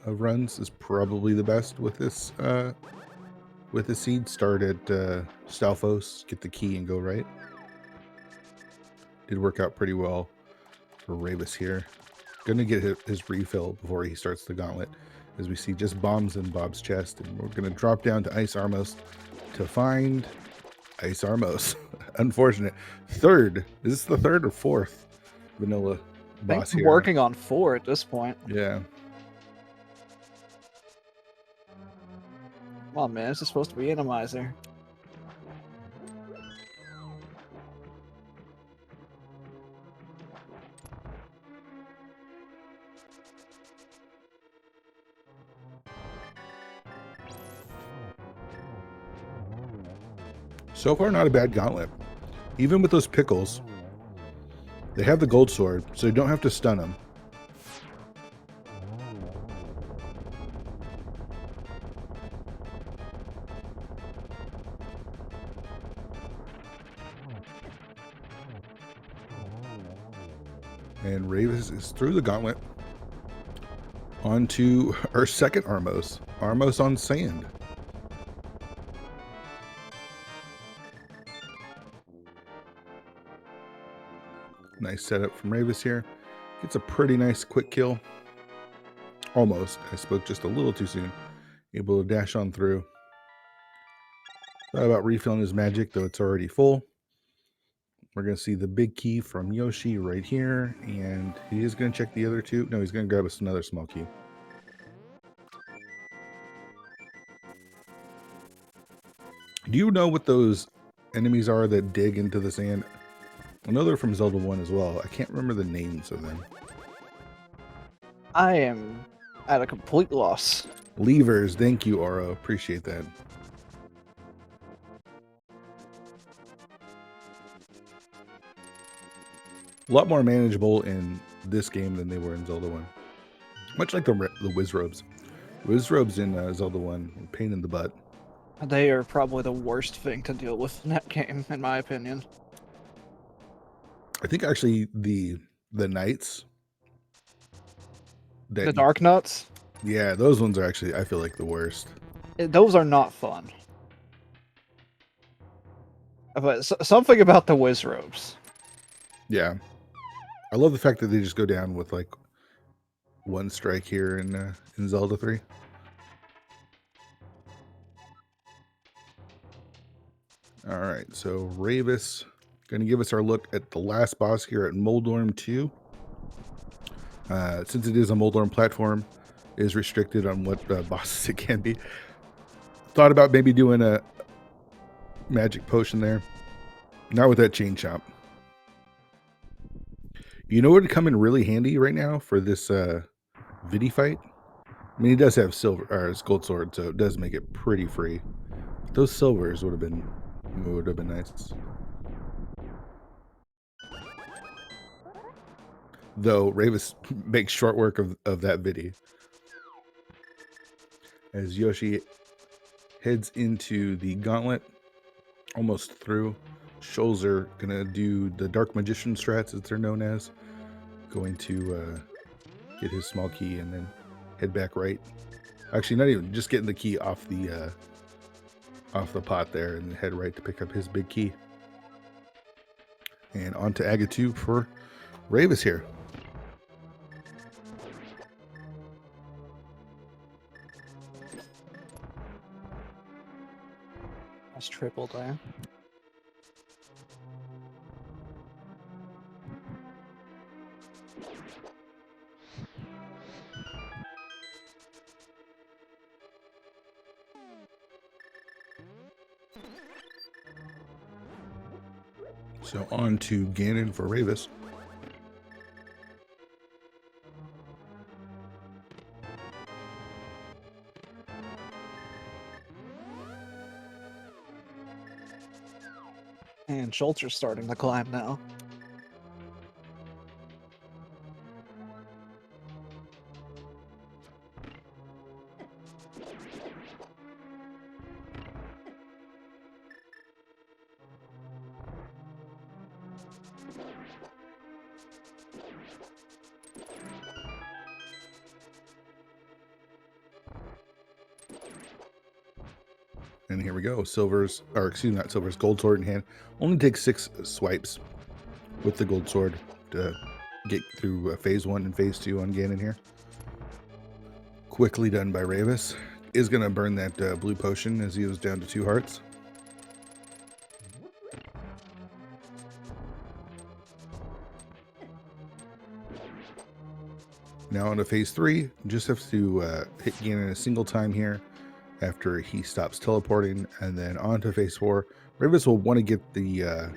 runs is probably the best with this seed. Start at Stalfos, get the key and go right. Did work out pretty well for Ravis here. Gonna get his refill before he starts the gauntlet, as we see just bombs in Bob's chest, and we're gonna drop down to Ice Armos to find Ice Armos. Unfortunate. Third. Is this the third or fourth vanilla boss here? Working on 4 at this point. Yeah. Come on, man. This is supposed to be Randomizer. So far, not a bad gauntlet. Even with those pickles, they have the gold sword, so you don't have to stun them. And Ravis is through the gauntlet onto our second Armos. Armos on sand. Nice setup from Ravis here. Gets a pretty nice quick kill. Almost. I spoke just a little too soon. Able to dash on through. Thought about refilling his magic, though it's already full. We're going to see the big key from Yoshi right here. And he is going to check the other two. No, he's going to grab us another small key. Do you know what those enemies are that dig into the sand? I know they're from Zelda 1 as well. I can't remember the names of them. I am at a complete loss. Levers. Thank you, Oro. Appreciate that. A lot more manageable in this game than they were in Zelda 1. Much like the Wizrobes. Wizrobes in Zelda 1, pain in the butt. They are probably the worst thing to deal with in that game, in my opinion. I think actually the knights. The Dark Nuts? Yeah, those ones are actually, I feel like, the worst. Those are not fun. But something about the Wizrobes. Yeah. I love the fact that they just go down with like one strike here in Zelda 3. All right, so Ravis going to give us our look at the last boss here at Moldorm 2. Since it is a Moldorm platform, it is restricted on what bosses it can be. Thought about maybe doing a magic potion there. Not with that chain chomp. You know what would come in really handy right now for this Vidi fight? I mean, he does have silver or his gold sword, so it does make it pretty free. But those silvers would have been nice. Though Ravis makes short work of that video. As Yoshi heads into the gauntlet, almost through. Shoals are gonna do the Dark Magician strats, as they're known as. Going to get his small key and then head back right. Actually, not even, just getting the key off the pot there and then head right to pick up his big key. And on to Aga 2 for Ravis here. That's triple there. So on to Ganon for Ravis. And Schultzer's starting to climb now. And here we go. Silver's, or excuse me, not Silver's, gold sword in hand. Only takes 6 swipes with the gold sword to get through phase 1 and phase 2 on Ganon here. Quickly done by Ravis. Is going to burn that blue potion as he was down to 2 hearts. Now on to phase 3. Just have to hit Ganon a single time here after he stops teleporting, and then on to phase 4. Ravis will want to get the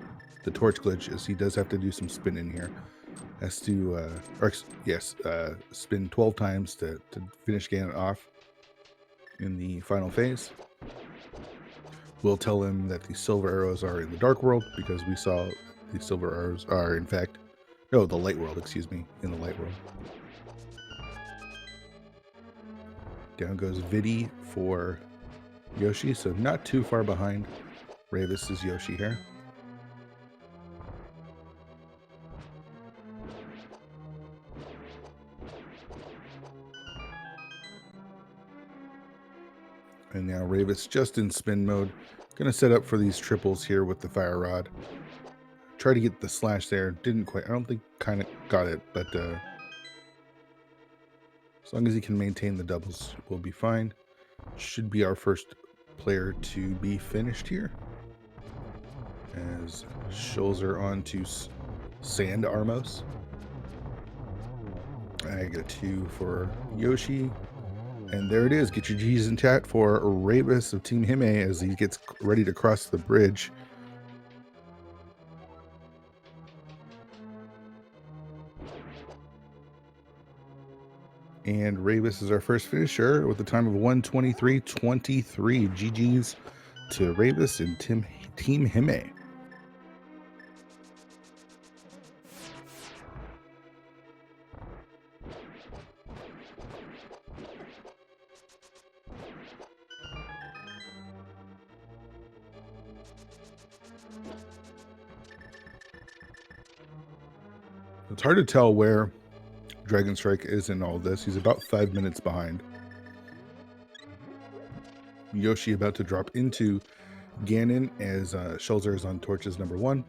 torch glitch, as he does have to do some spinning here. Has to, spin 12 times to finish Ganon off in the final phase. We'll tell him that the silver arrows are in the dark world, because we saw the silver arrows are, in fact, no, the light world, excuse me, in the light world. Down goes Vidi for Yoshi, so not too far behind Ravis's Yoshi here. And now Ravis just in spin mode. Gonna set up for these triples here with the fire rod. Try to get the slash there. Didn't quite. I don't think kind of got it, but as long as he can maintain the doubles, we'll be fine. Should be our first player to be finished here. As Shoals are on to Sand Armos. I got 2 for Yoshi. And there it is. Get your G's in chat for Ravis of Team Hime as he gets ready to cross the bridge. And Ravis is our first finisher with a time of 1:23:23. GG's to Ravis and Team Hime. It's hard to tell where Dragon Strike is in all this. He's about 5 minutes behind. Yoshi about to drop into Ganon as Shulzer is on torches number 1.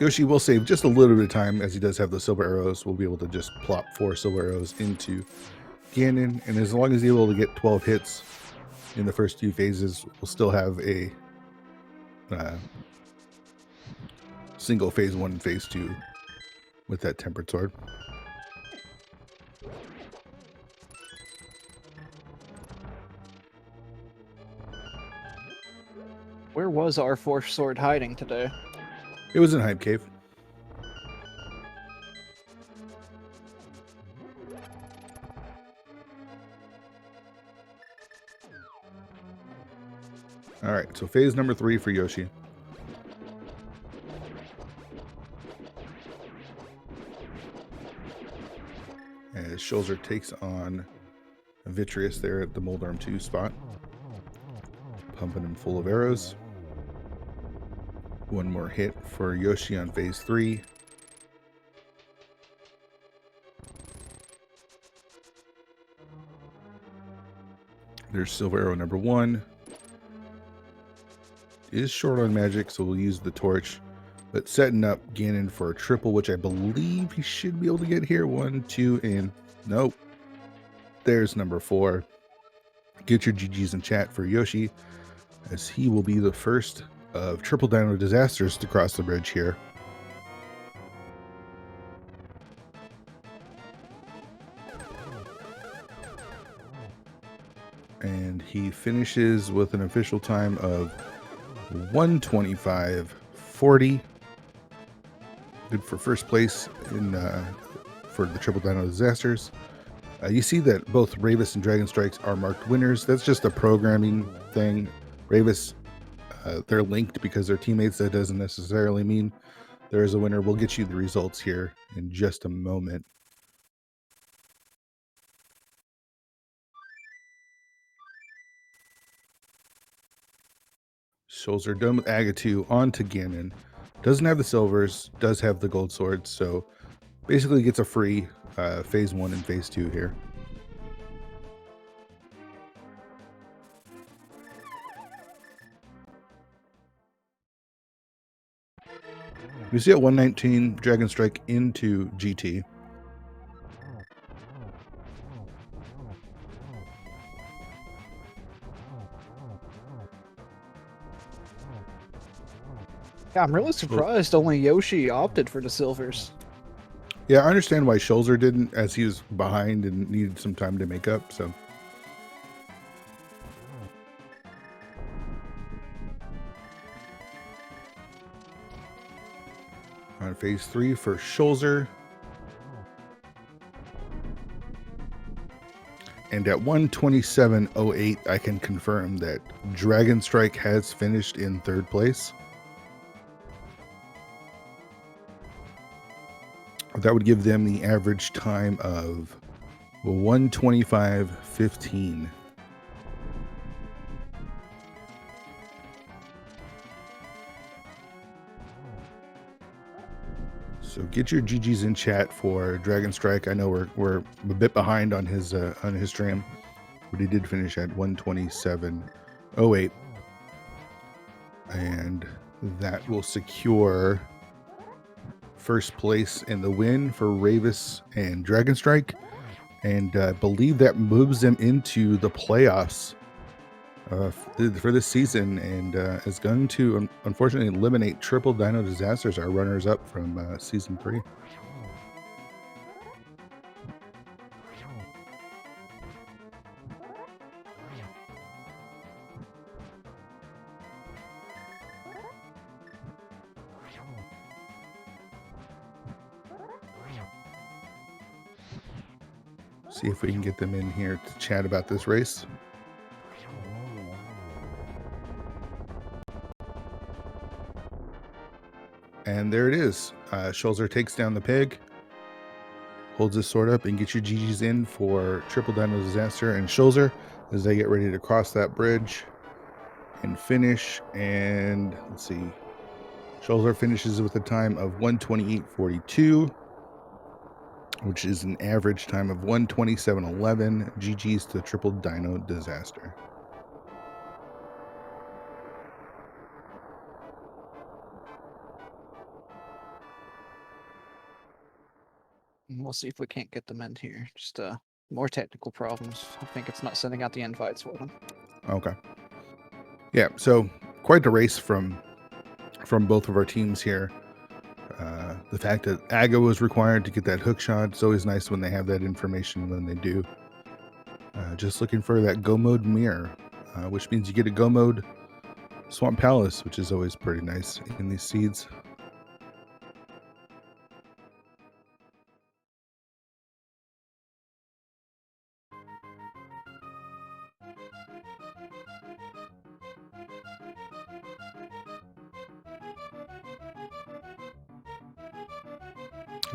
Yoshi will save just a little bit of time as he does have those silver arrows. We'll be able to just plop 4 silver arrows into Ganon, and as long as he's able to get 12 hits in the first 2 phases, we'll still have a single phase 1 and phase 2 with that tempered sword. Where was our 4th sword hiding today? It was in Hype Cave. All right, so phase number 3 for Yoshi. As Schulzer takes on Vitreous there at the Mold Arm 2 spot. Pumping him full of arrows. One more hit for Yoshi on phase 3. There's silver arrow number 1. Is short on magic, so we'll use the torch. But setting up Ganon for a triple, which I believe he should be able to get here. 1, 2, and nope. There's number 4. Get your GGs in chat for Yoshi, as he will be the first of Triple Dino Disasters to cross the bridge here. And he finishes with an official time of 1:25:40. Good for first place in for the Triple Dino Disasters. You see that both Ravis and Dragon Strikes are marked winners. That's just a programming thing. Ravis, they're linked because they're teammates. That doesn't necessarily mean there is a winner. We'll get you the results here in just a moment. Schulzer done with Agatu on to Ganon. Doesn't have the silvers, does have the gold swords, so basically gets a free phase 1 and phase 2 here. We see at 119 Dragon Strike into GT. Yeah, I'm really surprised only Yoshi opted for the silvers. Yeah, I understand why Schulzer didn't, as he was behind and needed some time to make up, so. On phase 3 for Schulzer. And at 1:27:08, I can confirm that Dragon Strike has finished in 3rd place. That would give them the average time of 1:25:15. So get your GGs in chat for Dragon Strike. I know we're a bit behind on his stream, but he did finish at 1:27:08, and that will secure first place in the win for Ravis and Dragon Strike, and I believe that moves them into the playoffs for this season, and is going to unfortunately eliminate Triple Dino Disasters, our runners up from season 3. See if we can get them in here to chat about this race. And there it is. Schulzer takes down the pig, holds his sword up, and gets your GGs in for Triple Dino Disaster and Schulzer as they get ready to cross that bridge and finish. And let's see. Schulzer finishes with a time of 1:28:42, which is an average time of 1:27:11. GGs to Triple Dino Disaster. And we'll see if we can't get them in here. Just more technical problems. I think it's not sending out the invites for them. Okay. Yeah, so quite the race from both of our teams here. The fact that Aga was required to get that hook shot, it's always nice when they have that information when they do. Just looking for that go mode mirror, which means you get a go mode Swamp Palace, which is always pretty nice in these seeds.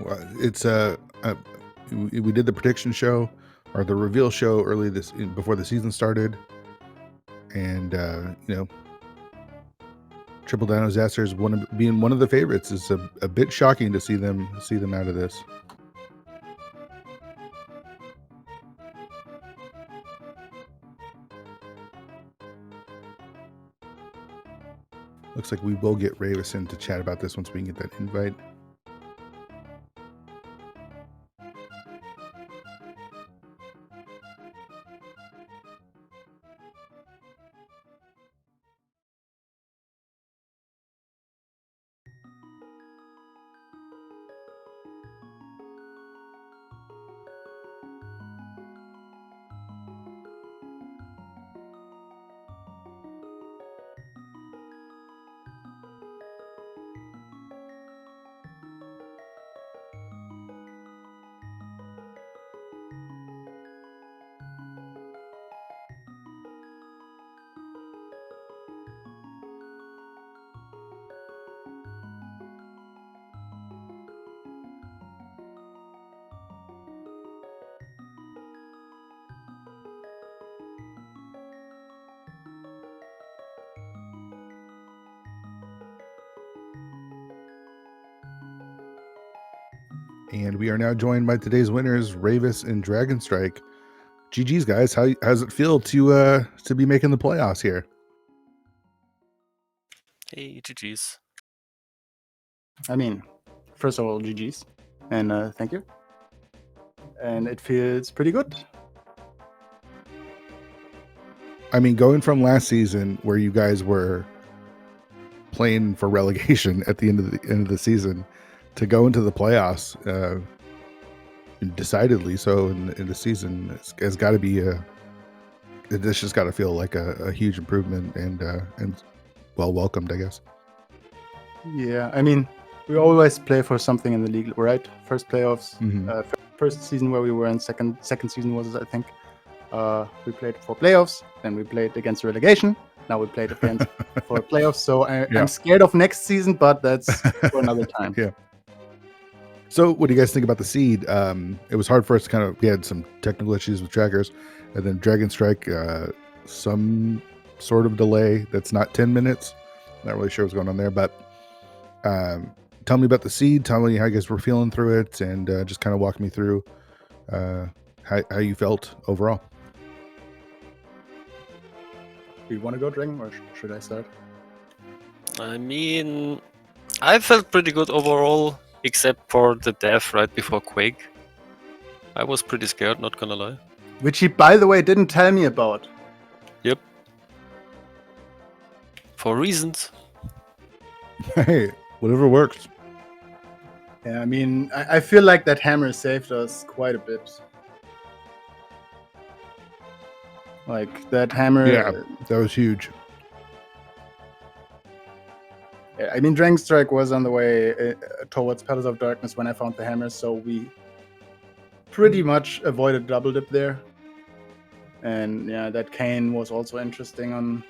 Well, it's we did the prediction show or the reveal show before the season started, and Triple Dino Disasters being one of the favorites is a bit shocking to see them out of this. Looks like we will get Ravis in to chat about this once we can get that invite. And we are now joined by today's winners, Ravis and Dragon Strike. GG's, guys. How's it feel to be making the playoffs here? Hey, GG's. I mean, first of all, GG's, and thank you. And it feels pretty good. I mean, going from last season where you guys were playing for relegation at the end of the season to go into the playoffs, decidedly so in the season, it's got to be this just got to feel like a huge improvement and well welcomed, I guess. Yeah, I mean, we always play for something in the league, right? First playoffs, first season where we were in, second season was, I think. We played for playoffs, then we played against relegation. Now we played against for playoffs. So I'm scared of next season, but that's for another time. Yeah. So what do you guys think about the seed? It was hard for us to we had some technical issues with trackers, and then Dragon Strike, some sort of delay that's not 10 minutes. Not really sure what's going on there, but tell me about the seed. Tell me how you guys were feeling through it, and just kind of walk me through how you felt overall. Do you want to go, Dragon, or should I start? I mean, I felt pretty good overall, except for the death right before Quake. I was pretty scared, not gonna lie. Which he, by the way, didn't tell me about. Yep. For reasons. Hey, whatever works. Yeah, I mean, I feel like that hammer saved us quite a bit. Like, that hammer... Yeah, that was huge. Yeah, I mean, Dragon Strike was on the way towards Palace of Darkness when I found the hammer, so we pretty much avoided double dip there. And yeah, that cane was also interesting on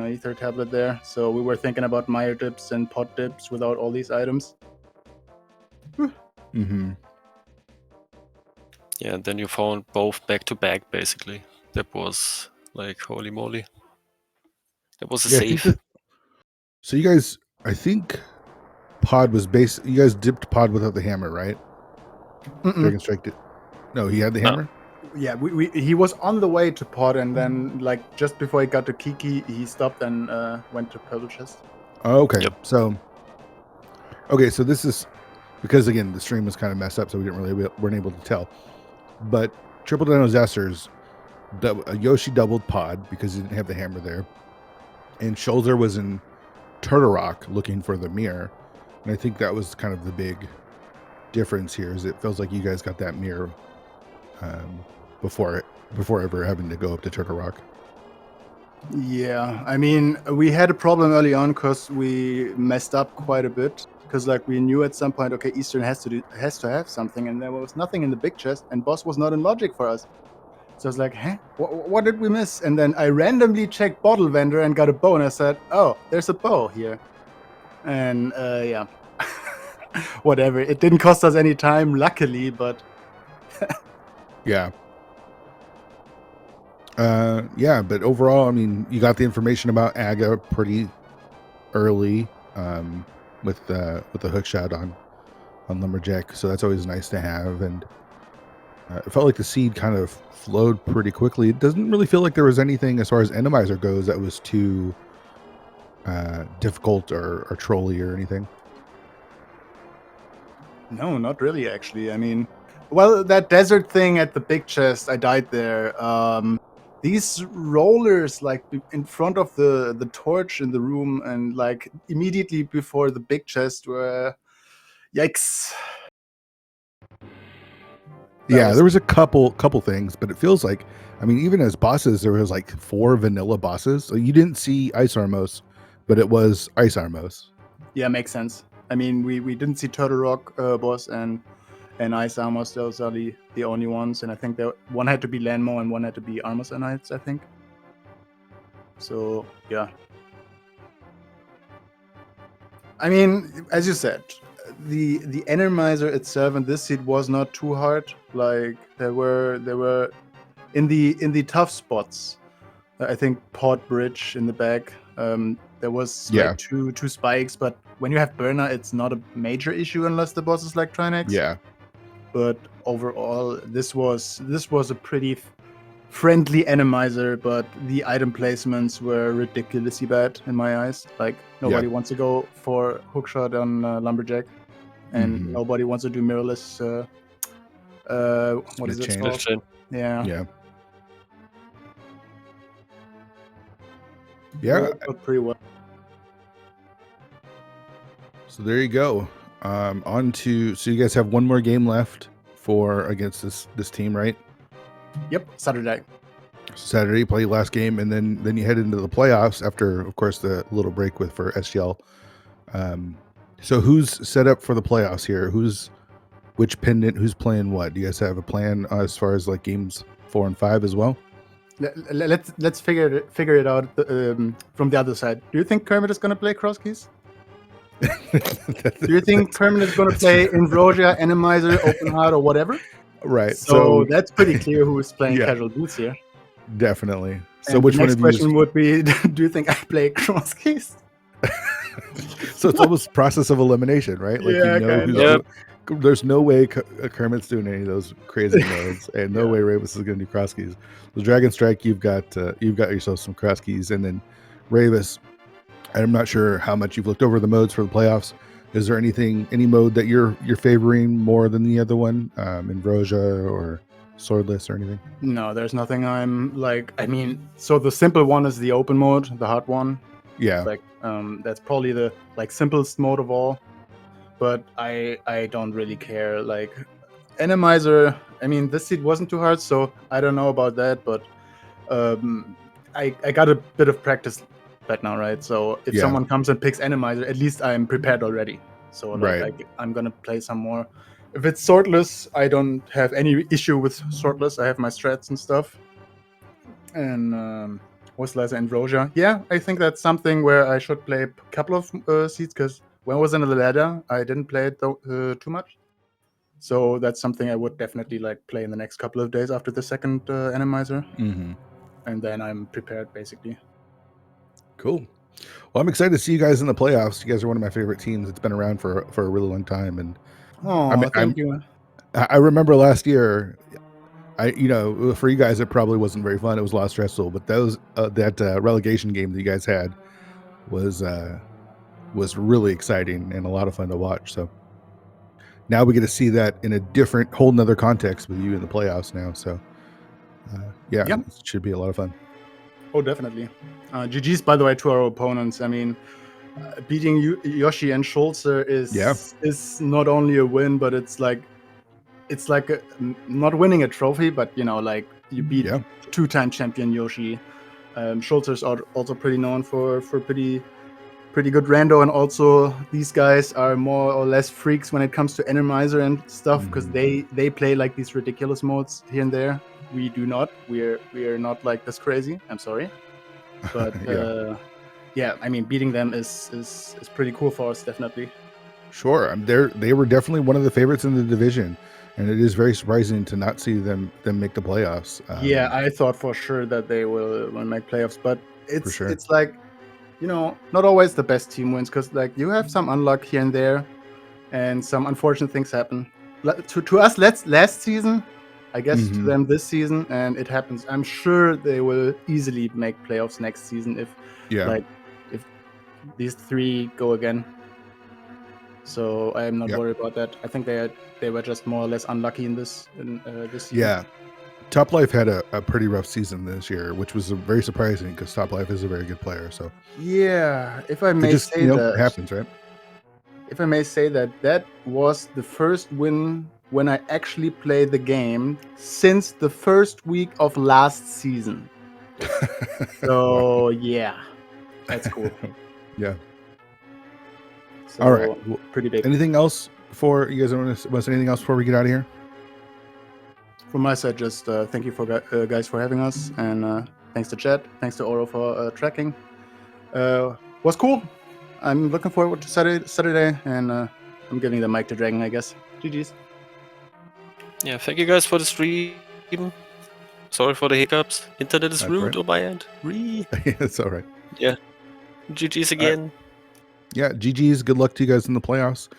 Ether Tablet there. So we were thinking about Mire dips and pot dips without all these items. Mm-hmm. Yeah, and then you found both back to back, basically. That was like, holy moly. That was a save. So you guys, I think Pod was you guys dipped Pod without the hammer, right? Dragon Strike did. No, he had the hammer? Yeah, he was on the way to Pod, and then, like, just before he got to Kiki, he stopped and went to Purple Chest. Oh, okay. Yep. So this is because, again, the stream was kind of messed up, so we weren't able to tell. But Triple Dino Disasters, Yoshi doubled Pod because he didn't have the hammer there, and Shoulder was in Turtle Rock looking for the mirror, and I think that was kind of the big difference here. Is it feels like you guys got that mirror before ever having to go up to Turtle Rock. Yeah, I mean, we had a problem early on because we messed up quite a bit. Because, like, we knew at some point, okay, Eastern has to have something, and there was nothing in the big chest, and Boss was not in Logic for us. So I was like, huh? What did we miss? And then I randomly checked Bottle Vendor and got a bow, and I said, oh, there's a bow here. And yeah, whatever. It didn't cost us any time, luckily, but Yeah. Yeah, but overall, I mean, you got the information about Aga pretty early, with the hook shot on Lumberjack, so that's always nice to have. And it felt like the seed kind of flowed pretty quickly. It doesn't really feel like there was anything as far as Randomizer goes that was too difficult or trolly or anything. no, not really, actually. I mean, well, that desert thing at the big chest, I died there. These rollers, like in front of the torch in the room, and like immediately before the big chest, were yikes. Yeah, was- there was a couple things, but it feels like, I mean, even as bosses, there was like 4 vanilla bosses. So you didn't see Ice Armos, but it was Ice Armos. Yeah, makes sense. I mean, we didn't see Turtle Rock boss and Ice Armors. Those are the only ones, and I think one had to be Landmo and one had to be Armors and Knights, I think. So yeah. I mean, as you said, the Randomizer itself and this seed was not too hard. Like there were in the tough spots. I think Port Bridge in the back. There was Yeah. like two spikes, but when you have burner, it's not a major issue unless the boss is like Trinex. Yeah. But overall, this was a pretty friendly Randomizer, but the item placements were ridiculously bad in my eyes. Like nobody wants to go for hookshot on Lumberjack, and Mhm. nobody wants to do mirrorless. What is it Smith called? Chain. Yeah. Yeah. Worked pretty well. So there you go. On to, so you guys have one more game left for against this team, right? Yep, Saturday. Saturday, you play your last game, and then you head into the playoffs after, of course, the little break for SGL. So who's set up for the playoffs here? Which pendant? Who's playing what? Do you guys have a plan as far as like games 4 and 5 as well? Let's figure it out from the other side. Do you think Kermit is going to play cross keys? Do you think Kermit is going to play Invrosia, Randomizer, Open Heart, or whatever? Right. So that's pretty clear who is playing Yeah. casual boots here. Definitely. So And which the one next of you? question would be: do you think I play cross keys? So it's almost process of elimination, right? Like Yeah, you know kind who's of. there's no way Kermit's doing any of those crazy modes, and no Yeah. way Ravis is going to do cross keys. The Dragon Strike, you've got yourself some cross keys, and then Ravis. I'm not sure how much you've looked over the modes for the playoffs. Is there any mode that you're favoring more than the other one, Ambrosia or Swordless or anything? No, there's nothing I'm like. I mean, so the simple one is the open mode, the hard one. Yeah, Like, that's probably the like simplest mode of all. But I don't really care. Like, Randomizer. I mean, this seed wasn't too hard, so I don't know about that. But I got a bit of practice right now, right? So if Yeah. someone comes and picks Randomizer, at least I'm prepared already. So like, Right. I'm gonna play some more. If it's swordless, I don't have any issue with swordless. I have my strats and stuff. And was Laser and Roja. Yeah, I think that's something where I should play a couple of seeds, because when I was in the ladder, I didn't play it too much. So that's something I would definitely like play in the next couple of days after the second Randomizer, Mm-hmm. and then I'm prepared basically. Cool. Well, I'm excited to see you guys in the playoffs. You guys are one of my favorite teams. It's been around for a really long time, and Oh, thank you. I remember last year. For you guys, it probably wasn't very fun. It was a lot stressful, but that relegation game that you guys had was really exciting and a lot of fun to watch. So now we get to see that in a different, whole nother context with you in the playoffs now. So Yep. It should be a lot of fun. Oh, definitely. GG's, by the way, to our opponents. I mean, beating Yoshi and Schulzer is not only a win, but it's like not winning a trophy, but like you beat two-time champion Yoshi. Schulzer's also pretty known for pretty good rando, and also these guys are more or less freaks when it comes to Randomizer and stuff, because they play like these ridiculous modes here and there. We do not. We're not like this crazy. I'm sorry, but yeah, I mean, beating them is pretty cool for us, definitely. Sure, they were definitely one of the favorites in the division, and it is very surprising to not see them make the playoffs. Yeah, I thought for sure that they will make playoffs, but For sure. it's like, you know, not always the best team wins, because like you have some unluck here and there, and some unfortunate things happen. To us, last season, I guess to Mhm. them this season, and it happens. I'm sure they will easily make playoffs next season if Yeah. if these three go again. So I am not Yep. worried about that. I think they were just more or less unlucky in this season. Yeah. Top Life had a pretty rough season this year, which was very surprising because Top Life is a very good player. So Yeah, if I it may just, say it that, happens, right? if I may say that, that was the first win when I actually played the game since the first week of last season. So yeah, that's cool. Yeah. So All right. Well, pretty big. anything else before you guys want to say anything else before we get out of here? From my side, just thank you for guys for having us, and thanks to Chad, thanks to Oro for tracking. Was cool. I'm looking forward to Saturday, and I'm giving the mic to Dragon, I guess. GG's. Yeah, thank you guys for the stream. Sorry for the hiccups. Internet is That's rude right. on my end. It's all right. Yeah. GG's All right. again. Yeah, GG's. Good luck to you guys in the playoffs.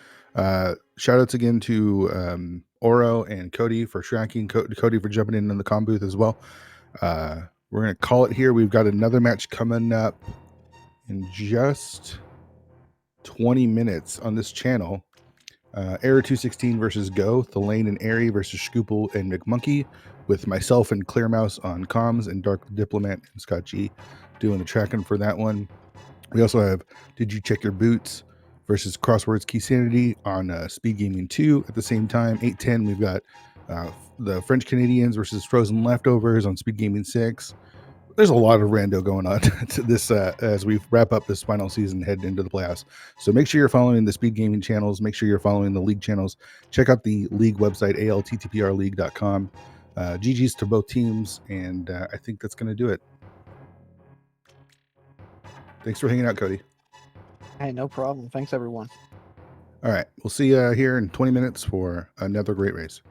Shout outs again to Oro and Cody for tracking, Cody for jumping in the comm booth as well. We're going to call it here. We've got another match coming up in just 20 minutes on this channel. Error 216 versus Go, Thelane and Airy versus Scoople and McMonkey, with myself and Clearmouse on comms and Dark the Diplomat and Scott G doing the tracking for that one. We also have Did You Check Your Boots versus Crosswords Key Sanity on SpeedGaming 2 at the same time. 8:10, we've got the French Canadians versus Frozen Leftovers on SpeedGaming 6. There's a lot of rando going on to this as we wrap up this final season heading into the playoffs. So make sure you're following the Speed Gaming channels. Make sure you're following the league channels. Check out the league website, ALTTPRleague.com. GG's to both teams, and I think that's going to do it. Thanks for hanging out, Cody. Hey, no problem. Thanks, everyone. All right. We'll see you here in 20 minutes for another great race.